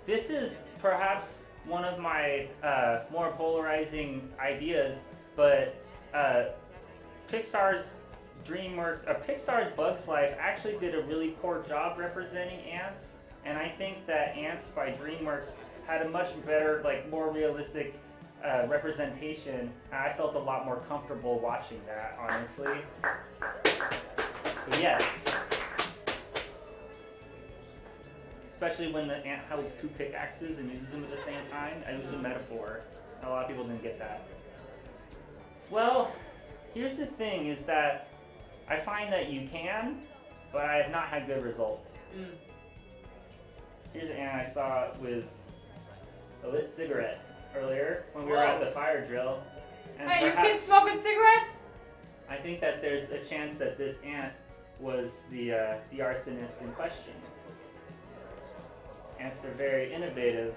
this is perhaps one of my more polarizing ideas, but Pixar's Bugs Life actually did a really poor job representing ants, and I think that Ants by DreamWorks had a much better, like more realistic representation, and I felt a lot more comfortable watching that, honestly. So yes. Especially when the ant holds 2 pickaxes and uses them at the same time. It was a metaphor. A lot of people didn't get that. Well, here's the thing, is that I find that you can, but I have not had good results. Here's an ant I saw with a lit cigarette earlier when we were at the fire drill. And hey, you kids smoking cigarettes? I think that there's a chance that this ant was the arsonist in question. ants are very innovative,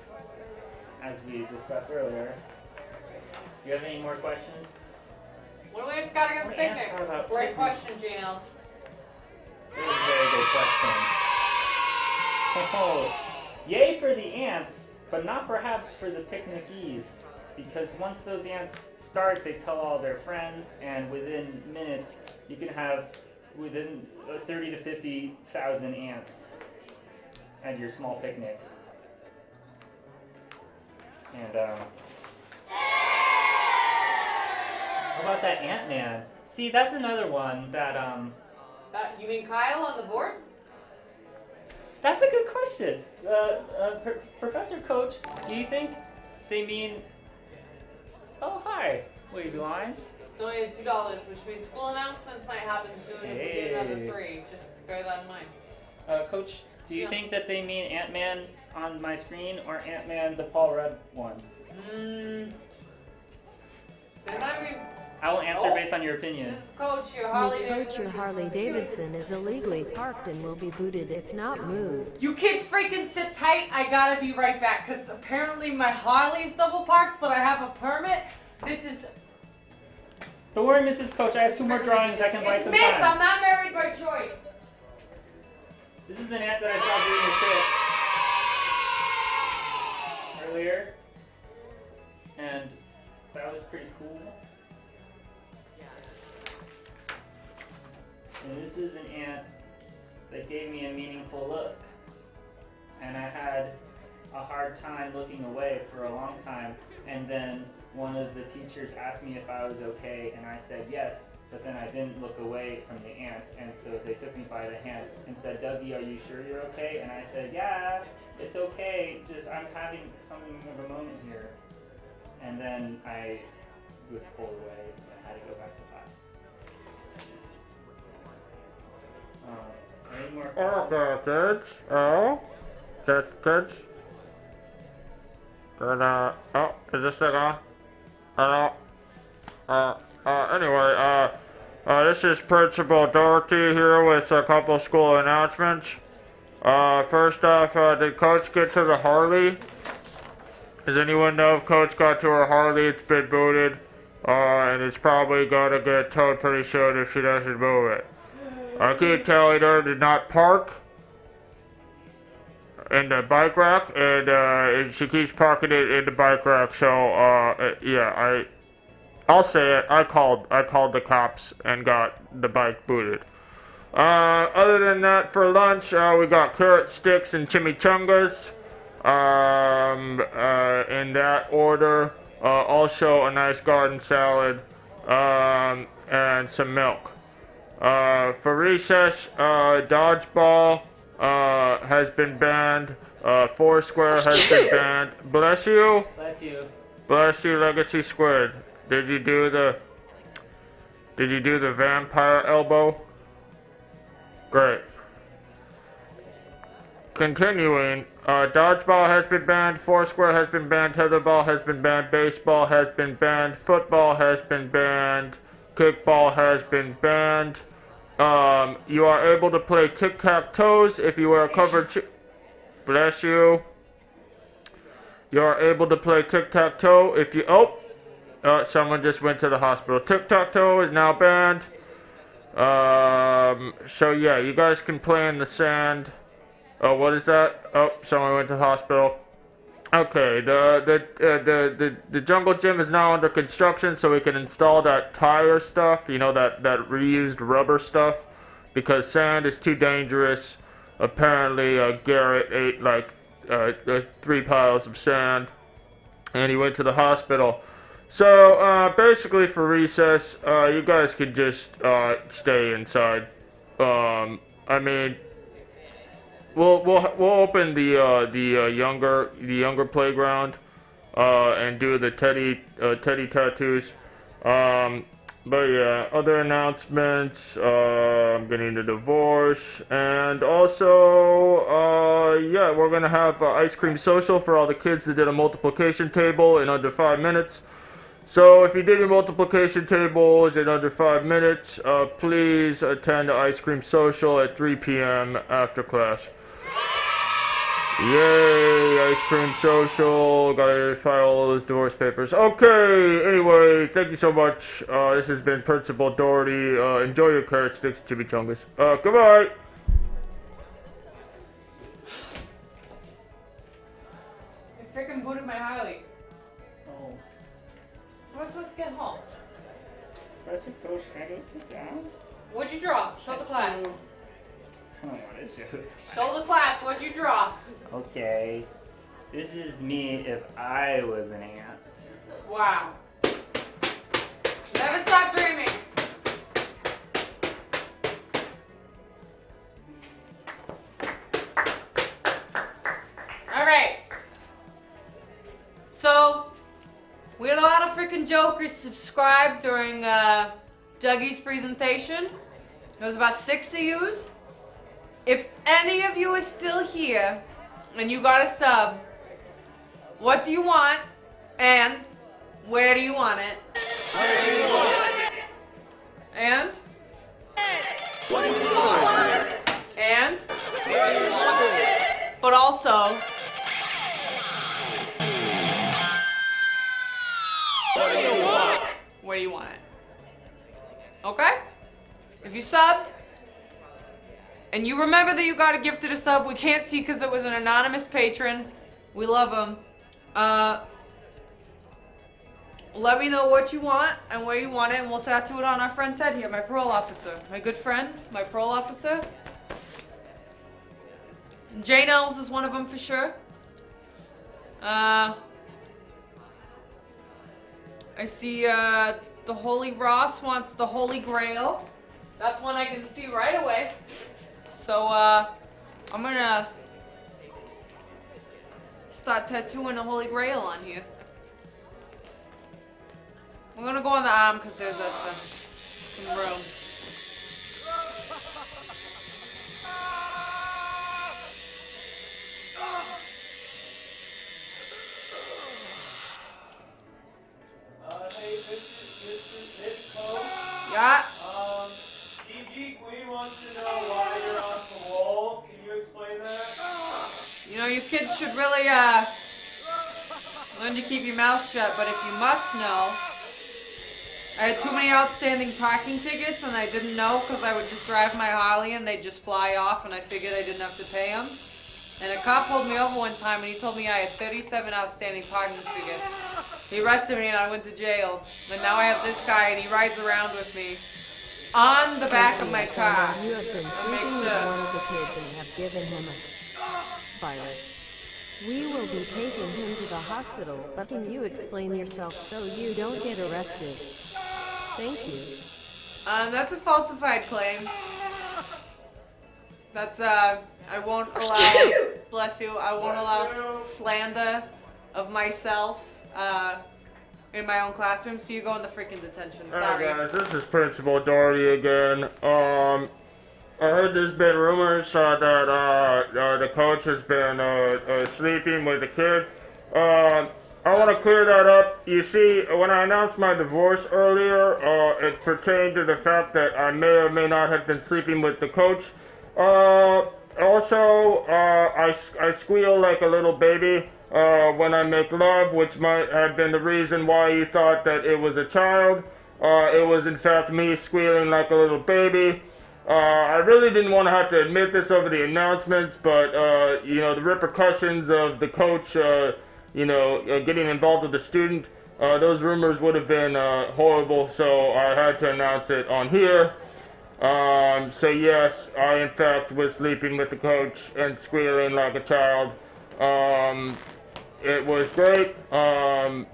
as we discussed earlier. Do you have any more questions? What do we got against What ants picnics? are about Great picnics? question, Janelle. This is a very good question. Oh, yay for the ants, but not perhaps for the picnickees. Because once those ants start, they tell all their friends, and within minutes, you can have within 30 to 50,000 ants at your small picnic. And how about that Ant-Man? See, that's another one that You mean Kyle on the board? That's a good question. Professor Coach, do you think they mean... Oh, hi. Wavy lines. It's only $2, which means school announcements might happen soon if we get another 3. Just bear that in mind. Coach, do you think that they mean Ant-Man on my screen or Ant-Man the Paul Rudd one? They might be... I will answer based on your opinion. This Coach, your Harley Davidson is illegally parked and will be booted if not moved. You kids freaking sit tight. I gotta be right back because apparently my Harley's double parked, but I have a permit. This is... Don't worry, Mrs. Coach. I have 2 more drawings I can buy some Miss, time. I'm not married by choice. This is an ant that I saw doing a trick earlier. And that was pretty cool. And this is an ant that gave me a meaningful look. And I had a hard time looking away for a long time. And then one of the teachers asked me if I was okay, and I said yes. But then I didn't look away from the ant, and so they took me by the hand and said, "Dougie, are you sure you're okay?" And I said, "Yeah, it's okay. Just I'm having something of a moment here." And then I was pulled away and I had to go back to class. Any more questions? Good. Oh, good. Then, is this thing on? Anyway, this is Principal Dorothy here with a couple school announcements. First off, did Coach get to the Harley? Does anyone know if Coach got to her Harley? It's been booted, and it's probably gonna get towed pretty soon if she doesn't move it. I keep telling her to not park in the bike rack, and she keeps parking it in the bike rack. So, yeah, I'll say it. I called the cops and got the bike booted. Other than that, for lunch, we got carrot sticks and chimichangas. In that order. Also a nice garden salad, and some milk. For recess, dodgeball has been banned. Foursquare has been banned. Bless you. Bless you. Bless you, Legacy Squid. Did you do the vampire elbow? Great. Continuing, dodgeball has been banned, foursquare has been banned, tetherball has been banned, baseball has been banned, football has been banned, kickball has been banned. You are able to play tic-tac-toes if you wear a covered bless you. You are able to play tic-tac-toe if you... someone just went to the hospital. Tic-tac-toe is now banned. So yeah, you guys can play in the sand. Oh, what is that? Oh, someone went to the hospital. Okay, the jungle gym is now under construction, so we can install that tire stuff, you know, that reused rubber stuff, because sand is too dangerous. Apparently, Garrett ate like 3 piles of sand, and he went to the hospital. So basically, for recess, you guys can just stay inside. I mean, we'll open the younger playground and do the teddy tattoos. But yeah, other announcements. I'm getting a divorce, and also yeah, we're gonna have ice cream social for all the kids that did a multiplication table in under 5 minutes. So if you did your multiplication tables in under 5 minutes, please attend the ice cream social at 3 p.m. after class. Yay, ice cream social. Gotta file all those divorce papers. Okay, anyway, thank you so much. This has been Principal Doherty. Enjoy your carrot sticks, chimichangas. Goodbye. I freaking booted my Kylie. Oh. How am I supposed to get home? Professor Coach, can I go sit down? What'd you draw? Show the class. I don't want to show. Show the class. What'd you draw? Okay. This is me if I was an ant. Wow. Never stop dreaming. Alright. So, we had a lot of freaking jokers subscribe during Dougie's presentation. There was about 6 of yous. If any of you is still here and you got a sub, what do you want and where do you want it? Where do you want it? And? What do you want? And? Where do you want it? But also, What do you want? where do you want it? Okay? If you subbed, and you remember that you got a gifted a sub, we can't see because it was an anonymous patron. We love them. Let me know what you want and where you want it, and we'll tattoo it on our friend Ted here, my parole officer. My good friend, my parole officer. Jane Els is one of them for sure. I see the Holy Ross wants the Holy Grail. That's one I can see right away. So I'm gonna start tattooing the Holy Grail on here. I'm gonna go on the arm because there's some room. Hey, this code. Yeah. DG Queen wants to know why you're on parole. Can you explain that? You know, you kids should really learn to keep your mouth shut, but if you must know, I had too many outstanding parking tickets and I didn't know because I would just drive my Harley and they'd just fly off and I figured I didn't have to pay them. And a cop pulled me over one time and he told me I had 37 outstanding parking tickets. He arrested me and I went to jail. And now I have this guy and he rides around with me on the back of my car. You have been sleeping with one of the kids and have given him a virus. We will be taking him to the hospital, but can you explain yourself so you don't get arrested? Thank you. That's a falsified claim. That's, I won't allow, bless you, I won't allow slander of myself, in my own classroom, so you go into freaking detention. Sorry. Hey guys, this is Principal Doherty again. I heard there's been rumors that the coach has been sleeping with the kid. I want to clear that up. You see, when I announced my divorce earlier, it pertained to the fact that I may or may not have been sleeping with the coach. Also, I squeal like a little baby when I make love, which might have been the reason why you thought that it was a child. It was in fact me squealing like a little baby. I really didn't want to have to admit this over the announcements, but you know, the repercussions of the coach getting involved with the student, those rumors would have been horrible, so I had to announce it on here. So yes, I in fact was sleeping with the coach and squealing like a child. It was great. My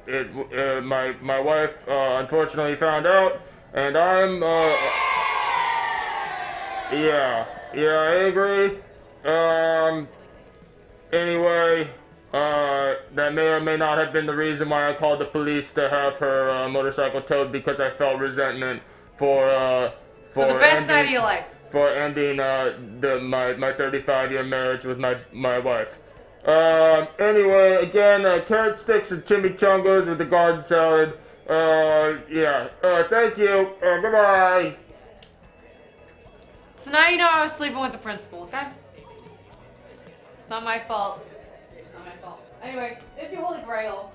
wife unfortunately found out, and I'm yeah, I agree. Anyway, that may or may not have been the reason why I called the police to have her motorcycle towed, because I felt resentment for the best night of your life. For ending my 35-year marriage with my wife. Anyway, again, carrot sticks and chimichangas with the garden salad. Yeah. Thank you. Goodbye. So now you know I was sleeping with the principal, okay? It's not my fault. my fault. Anyway, it's your Holy Grail.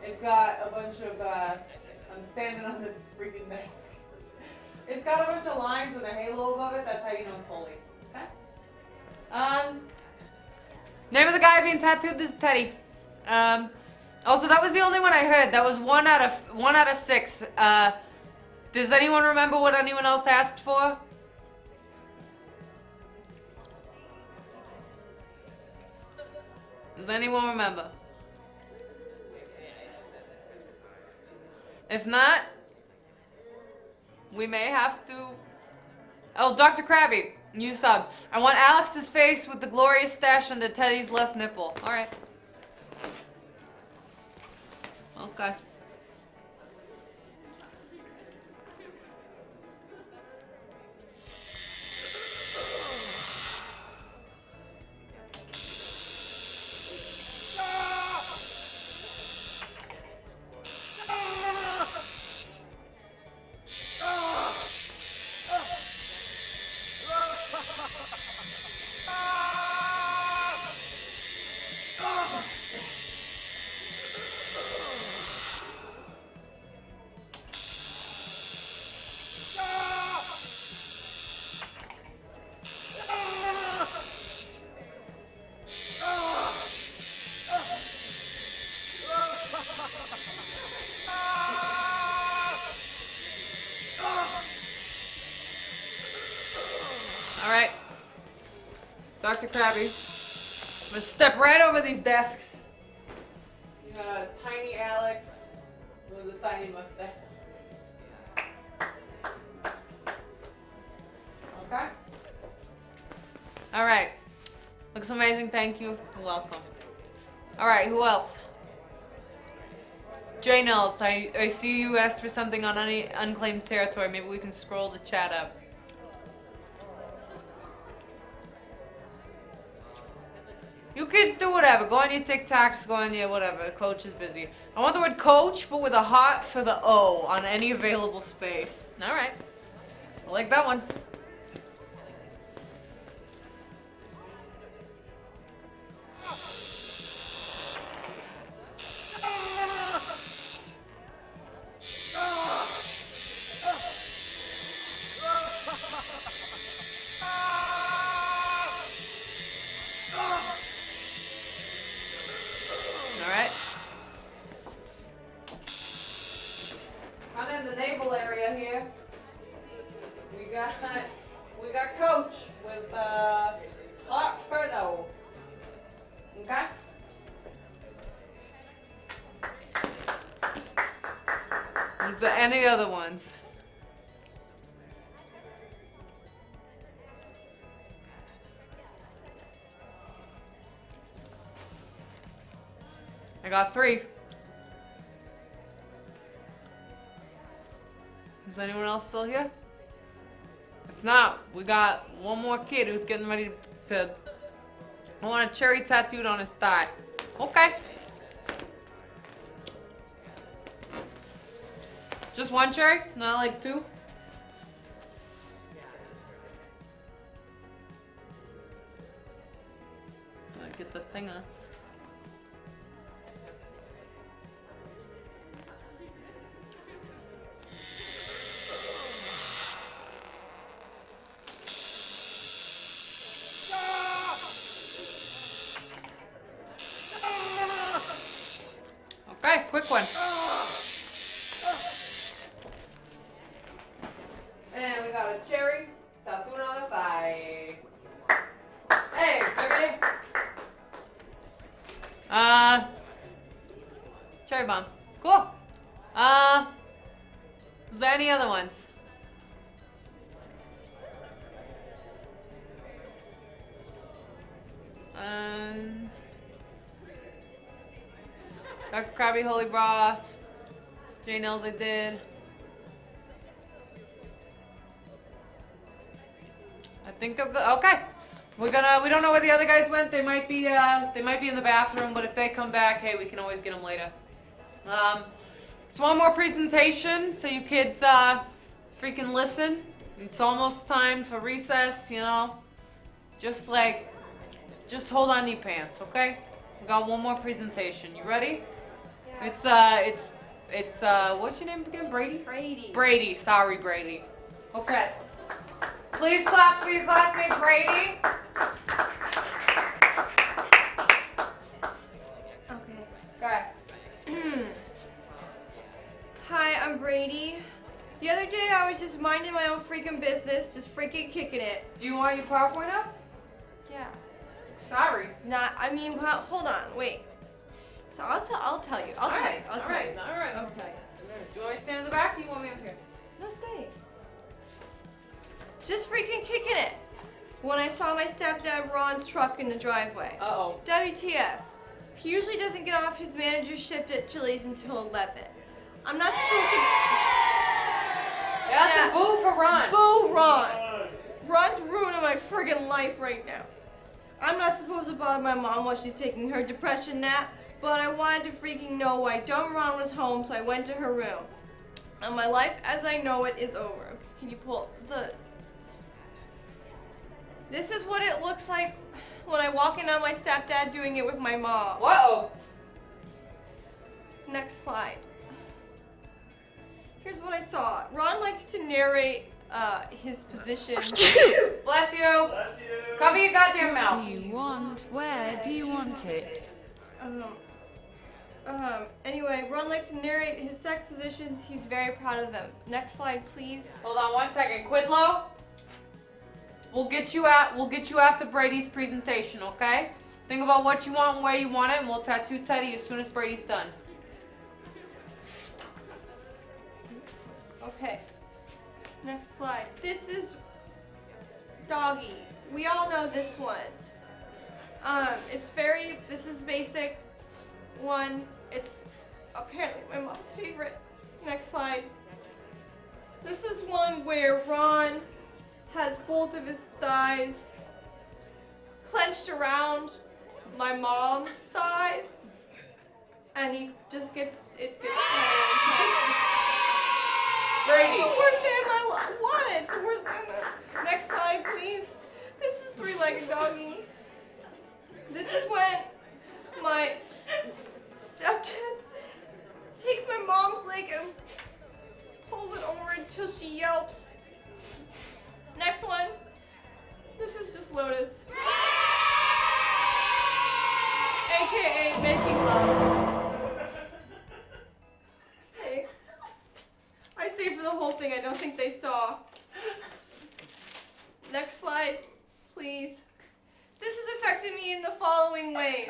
It's got a bunch of, I'm standing on this freaking desk. It's got a bunch of lines with a halo above it. That's how you know it's holy. Okay? Name of the guy being tattooed is Teddy. Also, that was the only one I heard. That was 1 out of 6. Does anyone remember what anyone else asked for? Does anyone remember? If not, we may have to... Oh, Dr. Krabby, you subbed. I want Alex's face with the glorious stash under Teddy's left nipple. Alright. Okay. Alright. Dr. Krabby. I'm gonna step right over these desks. You got a tiny Alex with a tiny mustache. Okay? Alright. Looks amazing, thank you. You're welcome. Alright, who else? Jay Nels, I see you asked for something on any unclaimed territory. Maybe we can scroll the chat up. You kids do whatever. Go on your TikToks, go on your whatever. Coach is busy. I want the word coach, but with a heart for the O on any available space. Alright. I like that one. In the naval area here, we got Coach with hot Ferno. Okay. Is there any other ones? I got 3. Is anyone else still here? If not, we got one more kid who's getting ready to... I want a cherry tattooed on his thigh. Okay. Just one cherry? Not like 2? Get this thing on. Okay, quick one. And we got a cherry tattooed on the thigh. Hey, baby. Cherry bomb. Cool. Is there any other ones? Dr. Krabby, Holy Bros. J Nels, I did. I think they're good. Okay. We don't know where the other guys went. They might be in the bathroom, but if they come back, hey, we can always get them later. So one more presentation, so you kids freaking listen. It's almost time for recess, you know. Just like just hold on to your pants, okay? We got one more presentation. You ready? Yeah. It's what's your name again? Brady? Brady. Brady. Sorry, Brady. Okay. Please clap for your classmate Brady. Okay. Hi, I'm Brady. The other day I was just minding my own freaking business, just freaking kicking it. Do you want your PowerPoint up? Yeah. Sorry. Well, hold on, wait. So I'll tell you. I'll tell you. All right. Okay. Do you want me to stand in the back or do you want me up here? No, stay. Just freaking kicking it. When I saw my stepdad Ron's truck in the driveway. Uh-oh. WTF. He usually doesn't get off his manager's shift at Chili's until 11. I'm not supposed to... Yeah, that's a boo for Ron. Boo Ron. Ron's ruining my friggin' life right now. I'm not supposed to bother my mom while she's taking her depression nap, but I wanted to freaking know why dumb Ron was home, so I went to her room. And my life as I know it is over. Okay, can you pull the... This is what it looks like when I walk in on my stepdad doing it with my mom. Whoa. Next slide. Here's what I saw. Ron likes to narrate his position. Bless you. Bless you. Cover your goddamn mouth. Do you want? Where do you want it? Anyway, Ron likes to narrate his sex positions. He's very proud of them. Next slide, please. Hold on 1 second. Quidlow. We'll get you after Brady's presentation, okay? Think about what you want and where you want it, and we'll tattoo Teddy as soon as Brady's done. Okay. Next slide. This is Doggy. We all know this one. This is basic one. It's apparently my mom's favorite. Next slide. This is one where Ron has both of his thighs clenched around my mom's thighs, and he just gets Brady. It's the worst day of my life. What? It's the worst day of my life. Next slide, please. This is three-legged doggy. This is when my stepdad takes my mom's leg and pulls it over until she yelps. Next one. This is just Lotus. AKA making love. Hey. I stayed for the whole thing. I don't think they saw. Next slide, please. This has affected me in the following ways.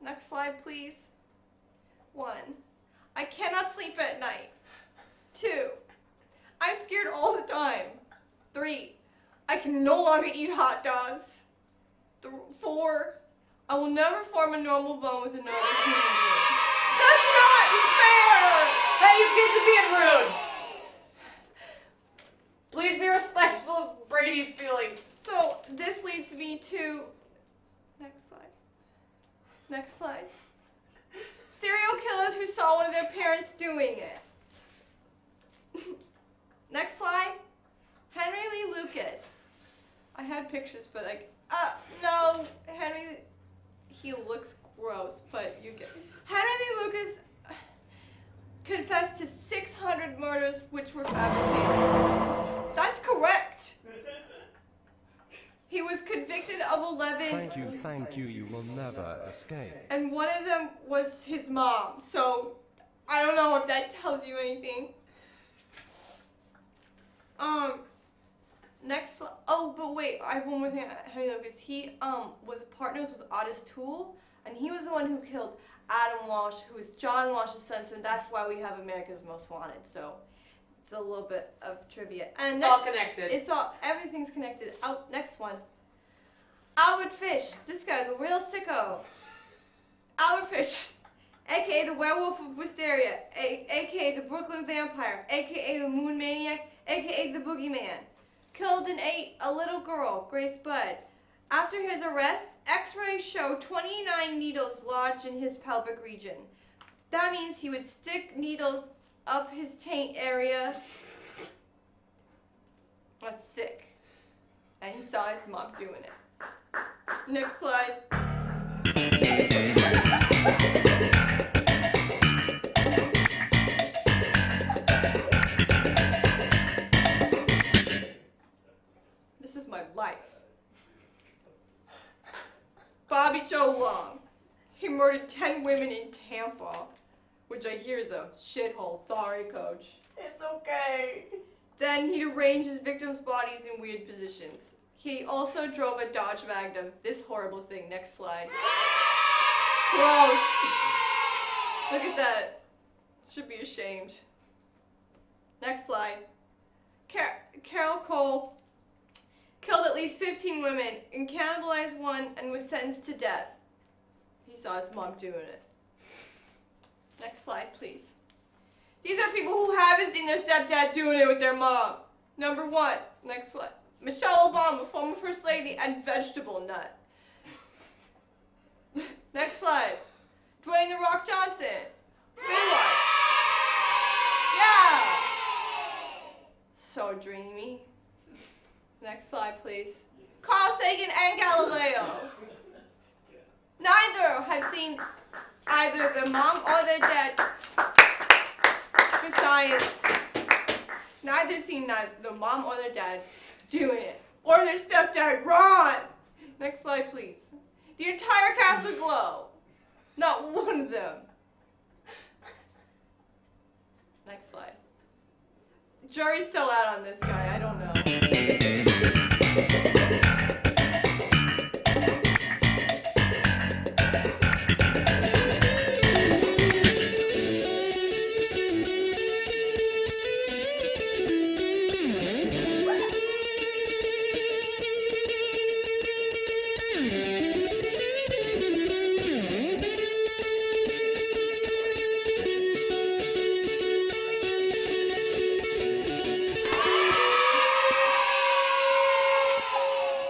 Next slide, please. 1. I cannot sleep at night. 2. I'm scared all the time. 3. I can no longer eat hot dogs. 4. I will never form a normal bond with another human being. That's not fair! Hey, you kids are being rude. Please be respectful of Brady's feelings. So this leads me to next slide. Next slide. Serial killers who saw one of their parents doing it. Next slide. Henry Lee Lucas. I had pictures, but no, Henry. He looks gross, but you get. Henry Lee Lucas confessed to 600 murders which were fabricated. That's correct. He was convicted of 11. Thank you, you will never escape. And one of them was his mom. So, I don't know if that tells you anything. Next, oh, but wait, I have one more thing. Henry Lucas, he was partners with Otis Toole, and he was the one who killed Adam Walsh, who is John Walsh's son, so that's why we have America's Most Wanted. So it's a little bit of trivia. And it's all connected. Everything's connected. Next one. Albert Fish. This guy's a real sicko. Albert Fish, aka the Werewolf of Wisteria, aka the Brooklyn Vampire, aka the Moon Maniac, aka the Boogeyman. Killed and ate a little girl, Grace Budd. After his arrest, x-rays show 29 needles lodged in his pelvic region. That means he would stick needles up his taint area. That's sick. And he saw his mom doing it. Next slide. This is my life. Bobby Joe Long. He murdered 10 women in Tampa, which I hear is a shithole. Sorry, coach. It's okay. Then he'd arrange his victims' bodies in weird positions. He also drove a Dodge Magnum. This horrible thing. Next slide. Gross. Look at that. Should be ashamed. Next slide. Carol Cole killed at least 15 women and cannibalized one and was sentenced to death. He saw his mom doing it. Next slide, please. These are people who haven't seen their stepdad doing it with their mom. Number 1. Next slide. Michelle Obama, former First Lady and vegetable nut. Next slide. Dwayne The Rock Johnson. Baywatch. Yeah! So dreamy. Next slide, please. Carl Sagan and Galileo. Neither have seen either their mom or their dad for science. Neither have seen the mom or their dad doing it. Or their stepdad, Ron. Next slide, please. The entire cast of Glow. Not one of them. Next slide. Jury's still out on this guy. I don't know.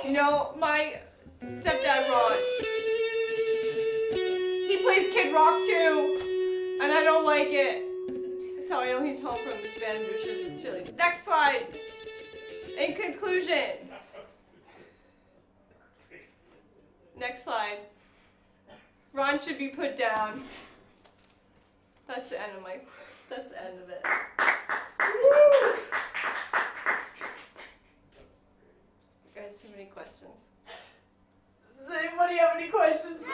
You know, my stepdad Ron, he plays Kid Rock too, and I don't like it. That's how I know he's home from the Spanish dishes and chilies. Next slide. In conclusion. Next slide. Ron should be put down. That's the end of it. You guys have any questions? Does anybody have any questions for me?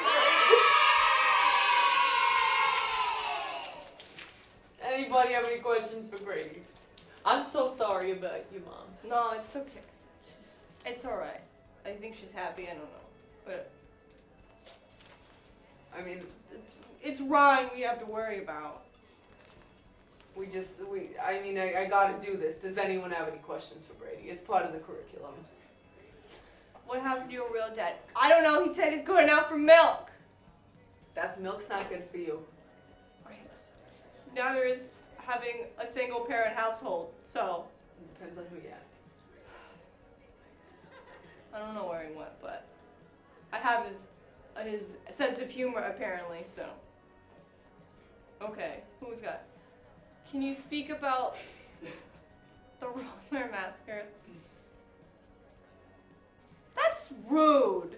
Anybody have any questions for Grady? I'm so sorry about you, Mom. No, it's okay. It's alright. I think she's happy, I don't know. But I mean, it's Ron we have to worry about. I gotta do this. Does anyone have any questions for Brady? It's part of the curriculum. What happened to your real dad? I don't know, he said he's going out for milk. Milk's not good for you. Neither is having a single parent household, so. It depends on who you ask. I don't know where he went, but I have his sense of humor apparently, so. Okay, who's got? Can you speak about the Rosemary Massacre? That's rude.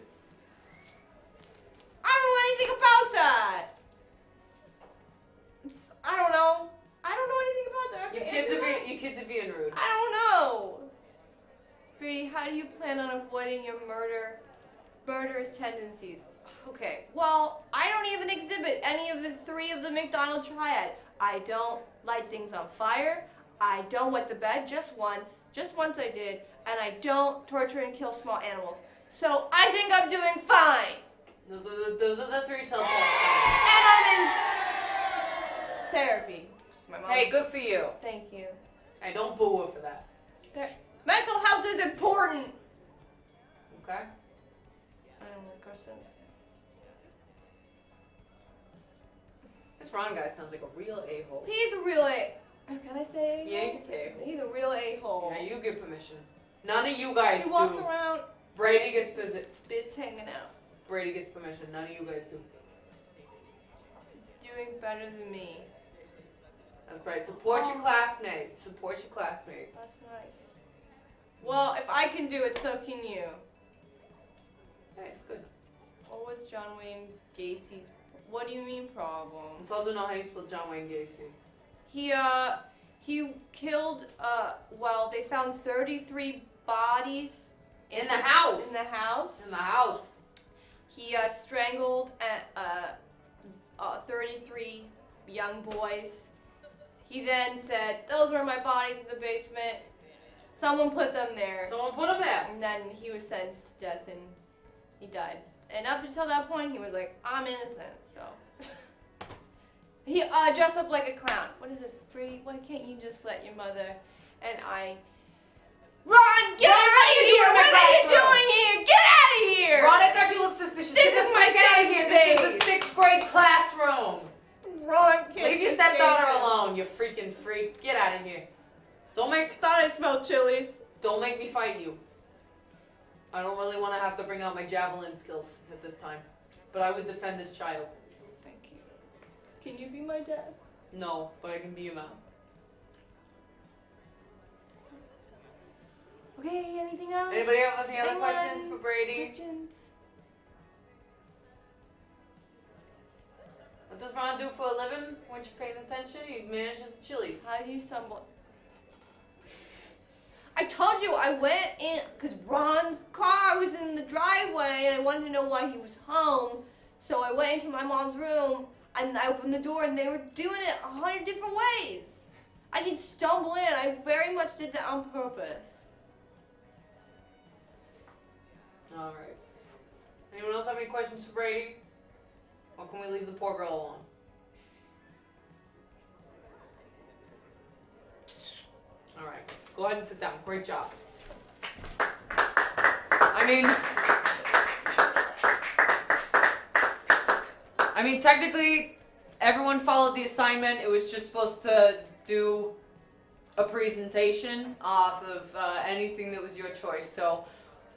I don't know anything about that. I don't know. I don't know anything about that. You kids are being rude. I don't know. Brady, how do you plan on avoiding your murderous tendencies? Okay, well, I don't even exhibit any of the 3 of the McDonald's triad. I don't light things on fire. I don't wet the bed just once. Just once I did. And I don't torture and kill small animals. So I think I'm doing fine. Those are the 3 telltale And I'm in therapy. Hey, good for you. Thank you. Hey, don't boo her for that. Mental health is important. Okay? I don't have any questions. This Ron guy sounds like a real a-hole. He's a real Can I say a-hole? Yeah, you can say a-hole. He's a real a-hole. Yeah, you give permission. None of you guys He walks do. around. Brady gets Bits hanging out. Brady gets permission. None of you guys do. Doing better than me. That's right. Support your classmates. Support your classmates. That's nice. Well, if I can do it, so can you. Okay, it's good. What was John Wayne Gacy's? What do you mean problem? Let's also know how you spell John Wayne Gacy. He killed. Well, they found 33 bodies In the house. In the house. In the house. He strangled 33 young boys. He then said, "Those were my bodies in the basement. Someone put them there." Someone put him there. And then he was sentenced to death, and he died. And up until that point, he was like, "I'm innocent." So he dressed up like a clown. What is this, Brady? Why can't you just let your mother and I? Ron, get out of here! What are you doing here? Get out of here! Ron, I thought you looked suspicious. This is my Get out of safe here. space. This is a 6th grade classroom. Ron, can't Leave your stepdaughter alone, you freaking freak. Get out of here. Thought I smelled chilies. Don't make me fight you. I don't really want to have to bring out my javelin skills at this time. But I would defend this child. Thank you. Can you be my dad? No, but I can be your mom. Okay, anything else? Anybody have any other Anyone? questions for Brady? Questions? What does Ron do for a living? Weren't you paying attention? He manages Chili's. How do you stumble? I told you I went in because Ron's car was in the driveway and I wanted to know why he was home. So I went into my mom's room and I opened the door and they were doing it 100 different ways. I didn't stumble in. I very much did that on purpose. All right. Anyone else have any questions for Brady? Or can we leave the poor girl alone? All right. Go ahead and sit down. Great job. I mean, technically, everyone followed the assignment. It was just supposed to do a presentation off of anything that was your choice. So,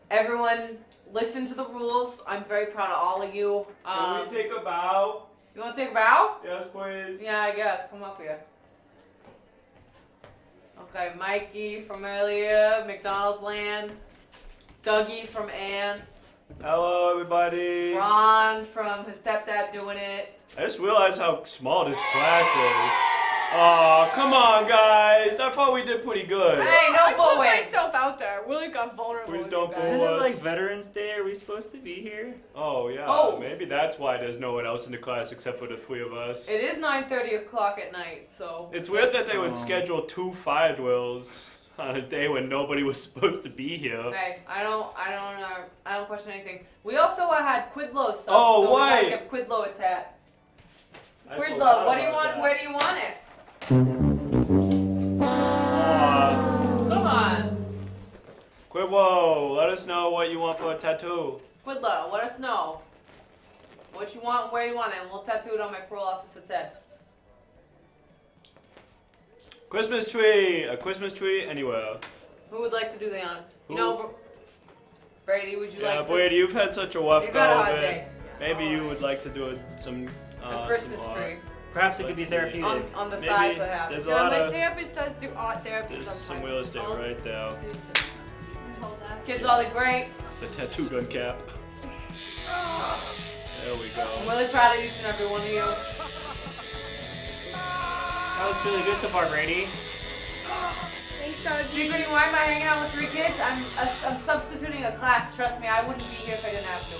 everyone, listen to the rules. I'm very proud of all of you. Can we take a bow? You want to take a bow? Yes, please. Yeah, I guess. Come up here. Okay, Mikey from earlier, McDonald's Land. Dougie from Ants. Hello, everybody. Ron from his stepdad doing it. I just realized how small this class is. Aw, come on, guys. I thought we did pretty good. Hey, no I put booing. myself out there. I really got vulnerable. Please with don't you boo guys. Isn't it us. like Veterans Day? Are we supposed to be here? Oh, yeah. Oh. Maybe that's why there's no one else in the class except for the 3 of us. It is 9:30 o'clock at night, so. It's weird that they would Oh. schedule 2 fire drills on a day when nobody was supposed to be here. Hey, I don't question anything. We also had Quidlow stuff. Oh, so wait. We gotta give Quidlow a tat. I Quidlow, forgot what do you about want? that. Where do you want it? Aw. Come on, Quidlow, let us know what you want for a tattoo. Quidlow. Let us know what you want, where you want it, and we'll tattoo it on my parole officer's head. Christmas tree! A Christmas tree anywhere. Who would like to do the honors? You Who? know, Brady, would you Yeah, like to? Brady, you've had such a rough You've go had a of hard it. day. Maybe you would like to do some A Christmas some tree Perhaps it could be Let's see. therapeutic. on the Maybe thighs, perhaps. there's a Yeah, lot my of therapist does do art therapy there's sometimes. some real estate Oh. right there. Hold that. Kids all look great. The tattoo gun cap. There we go. I'm really proud of each and every one of you. That looks really good so far, Brady. Thanks, Dougie. Secret, why am I hanging out with 3 kids? I'm substituting a class. Trust me, I wouldn't be here if I didn't have to.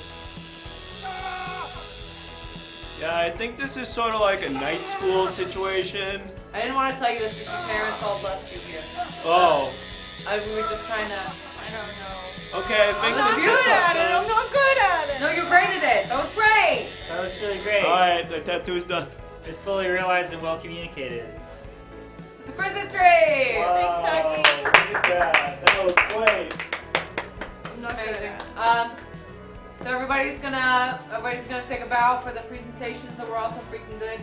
Yeah, I think this is sort of like a night school situation. I didn't want to tell you this because your parents all left you here. Oh, We were just trying to. I don't know. okay. I think I'm not this good is at it. I'm not good at it. No, you're great at it. That was great. That was really great. All right, the tattoo's done. It's fully realized and well communicated. It's a Christmas tree. Thanks, Dougie. Look at that. That was great. I'm not good Amazing. at it. So everybody's gonna take a bow for the presentation. So we're also freaking good.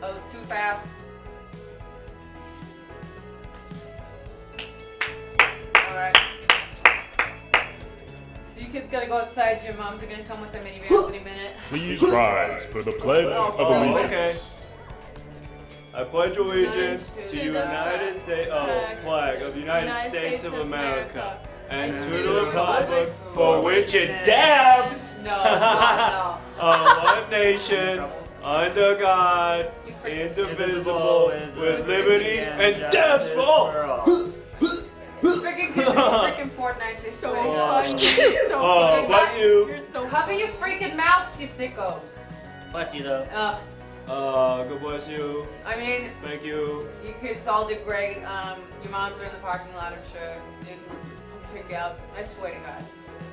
That was too fast. All right. So you kids gotta go outside. Your moms are gonna come with their minivans any minute. Please rise for the Pledge of Oh, Allegiance. Okay. I pledge allegiance to the United States, flag of the United States of America, and to the republic for which it dabs. No, no. One nation, under God, indivisible, with liberty and justice for all. Freaking kids are freaking Fortnite. They So swear to funny. God. You're so funny. Bless you. You're so Cover your freaking mouths, you sickos. Bless you though. God bless you. I mean, Thank you. you kids all did great. Your moms are in the parking lot, I'm sure. It was pick you up. I swear to God.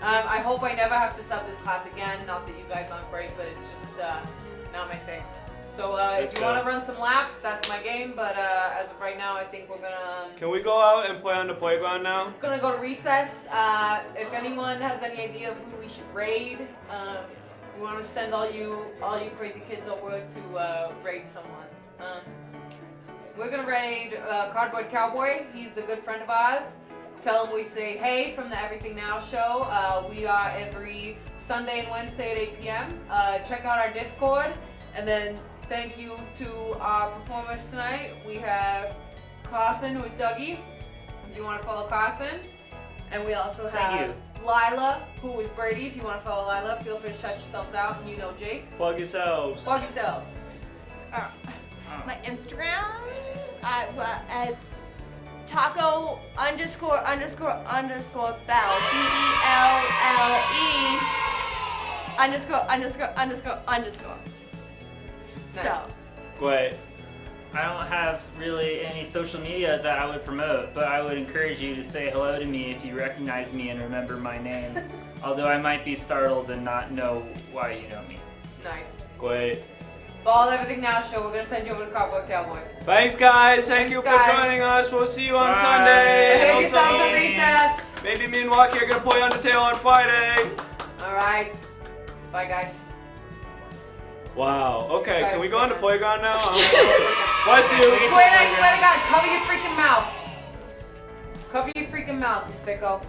I hope I never have to sub this class again. Not that you guys aren't great, but it's just not my thing. So if you want to run some laps, that's my game. But as of right now, I think we're gonna. Can we go out and play on the playground now? Gonna go to recess. If anyone has any idea of who we should raid, we want to send all you crazy kids over to raid someone. We're gonna raid Cardboard Cowboy. He's a good friend of ours. Tell him we say hey from the Everything Now show. We are every Sunday and Wednesday at 8 p.m. Check out our Discord, and then thank you to our performers tonight. We have Carson, who is Dougie, if you want to follow Carson. And we also have Lila, who is Brady. If you want to follow Lila, feel free to shut yourselves out. And you know Jake. Plug yourselves. Plug yourselves. My Instagram, it's taco ___ bell. BELLE _____. So. Great. I don't have really any social media that I would promote, but I would encourage you to say hello to me if you recognize me and remember my name. Although I might be startled and not know why you know me. Nice. Great. Follow the Everything Now show. We're going to send you over to Cardboard Cowboy. Thanks, guys. Thank you for joining us. We'll see you on Sunday. Behave yourselves at recess. Maybe me and Walkie are going to play Undertale on Friday. Alright. Bye, guys. Wow. Okay, Guys, can we go on the man. playground now? Bless you. I swear to God, cover your freaking mouth. Cover your freaking mouth, you sicko.